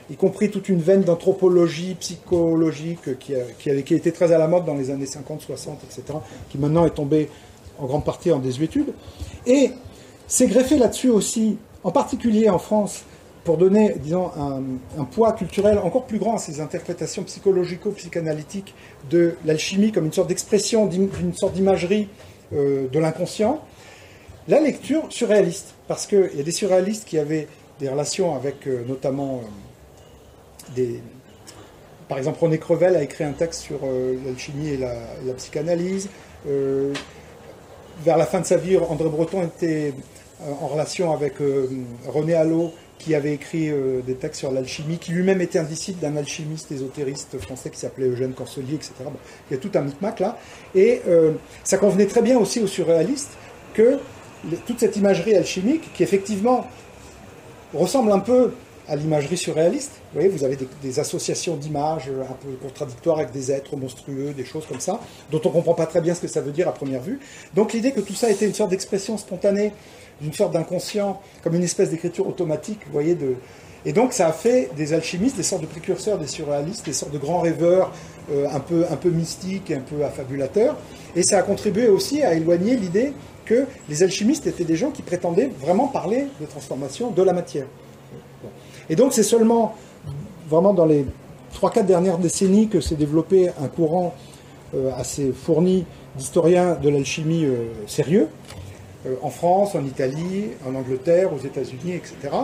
y compris toute une veine d'anthropologie psychologique qui a été très à la mode dans les années 50, 60, etc., qui maintenant est tombée en grande partie en désuétude. Et c'est greffé là-dessus aussi, en particulier en France, pour donner, disons, un poids culturel encore plus grand à ces interprétations psychologico-psychanalytiques de l'alchimie comme une sorte d'expression, d'une sorte d'imagerie de l'inconscient, la lecture surréaliste. Parce qu'il y a des surréalistes qui avaient des relations avec notamment par exemple, René Crevel a écrit un texte sur l'alchimie et la psychanalyse. Vers la fin de sa vie, André Breton était en relation avec René Allot, qui avait écrit des textes sur l'alchimie, qui lui-même était un disciple d'un alchimiste ésotériste français qui s'appelait Eugène Corselier, etc. Bon, il y a tout un micmac là. Et ça convenait très bien aussi aux surréalistes que toute cette imagerie alchimique, qui effectivement ressemble un peu à l'imagerie surréaliste, vous voyez, vous avez des associations d'images un peu contradictoires avec des êtres monstrueux, des choses comme ça, dont on ne comprend pas très bien ce que ça veut dire à première vue. Donc l'idée que tout ça était une sorte d'expression spontanée, d'une sorte d'inconscient, comme une espèce d'écriture automatique, vous voyez, et donc ça a fait des alchimistes, des sortes de précurseurs des surréalistes, des sortes de grands rêveurs, un peu mystiques, un peu affabulateurs, et ça a contribué aussi à éloigner l'idée que les alchimistes étaient des gens qui prétendaient vraiment parler de transformation de la matière. Et donc c'est seulement, vraiment dans les 3-4 dernières décennies, que s'est développé un courant assez fourni d'historiens de l'alchimie sérieux, en France, en Italie, en Angleterre, aux États-Unis, etc.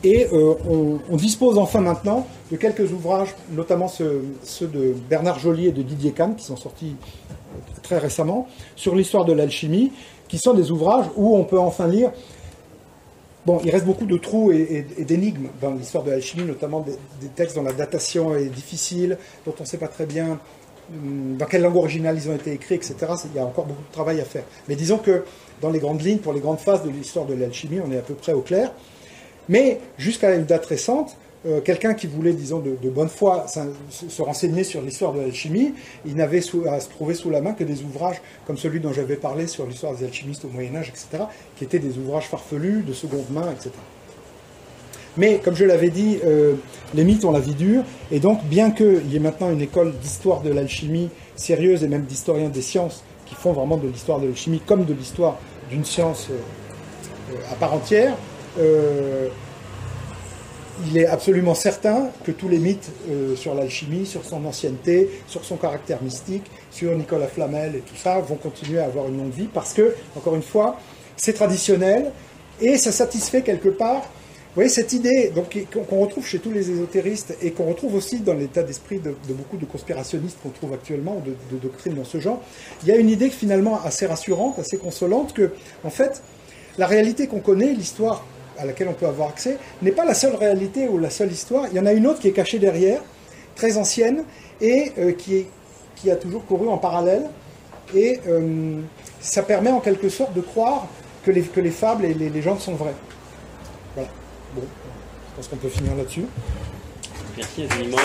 Et on dispose enfin maintenant de quelques ouvrages, notamment ceux de Bernard Joly et de Didier Kahn, qui sont sortis très récemment, sur l'histoire de l'alchimie, qui sont des ouvrages où on peut enfin lire. Bon, il reste beaucoup de trous et d'énigmes dans l'histoire de l'alchimie, notamment des textes dont la datation est difficile, dont on ne sait pas très bien dans quelle langue originale ils ont été écrits, etc. Il y a encore beaucoup de travail à faire. Mais disons que dans les grandes lignes, pour les grandes phases de l'histoire de l'alchimie, on est à peu près au clair. Mais jusqu'à une date récente, quelqu'un qui voulait, disons, de bonne foi se renseigner sur l'histoire de l'alchimie, il n'avait à se trouver sous la main que des ouvrages comme celui dont j'avais parlé sur l'histoire des alchimistes au Moyen-Âge, etc., qui étaient des ouvrages farfelus, de seconde main, etc. Mais, comme je l'avais dit, les mythes ont la vie dure, et donc, bien qu'il y ait maintenant une école d'histoire de l'alchimie sérieuse, et même d'historiens des sciences, qui font vraiment de l'histoire de l'alchimie comme de l'histoire d'une science à part entière, il est absolument certain que tous les mythes sur l'alchimie, sur son ancienneté, sur son caractère mystique, sur Nicolas Flamel et tout ça, vont continuer à avoir une longue vie, parce que, encore une fois, c'est traditionnel, et ça satisfait quelque part, vous voyez, cette idée qu'on retrouve chez tous les ésotéristes, et qu'on retrouve aussi dans l'état d'esprit de beaucoup de conspirationnistes qu'on trouve actuellement, de doctrines dans ce genre. Il y a une idée finalement assez rassurante, assez consolante, que, en fait, la réalité qu'on connaît, l'histoire à laquelle on peut avoir accès, n'est pas la seule réalité ou la seule histoire. Il y en a une autre qui est cachée derrière, très ancienne, et qui a toujours couru en parallèle. Et ça permet en quelque sorte de croire que les fables et les légendes sont vraies. Voilà. Bon, je pense qu'on peut finir là-dessus. Merci infiniment.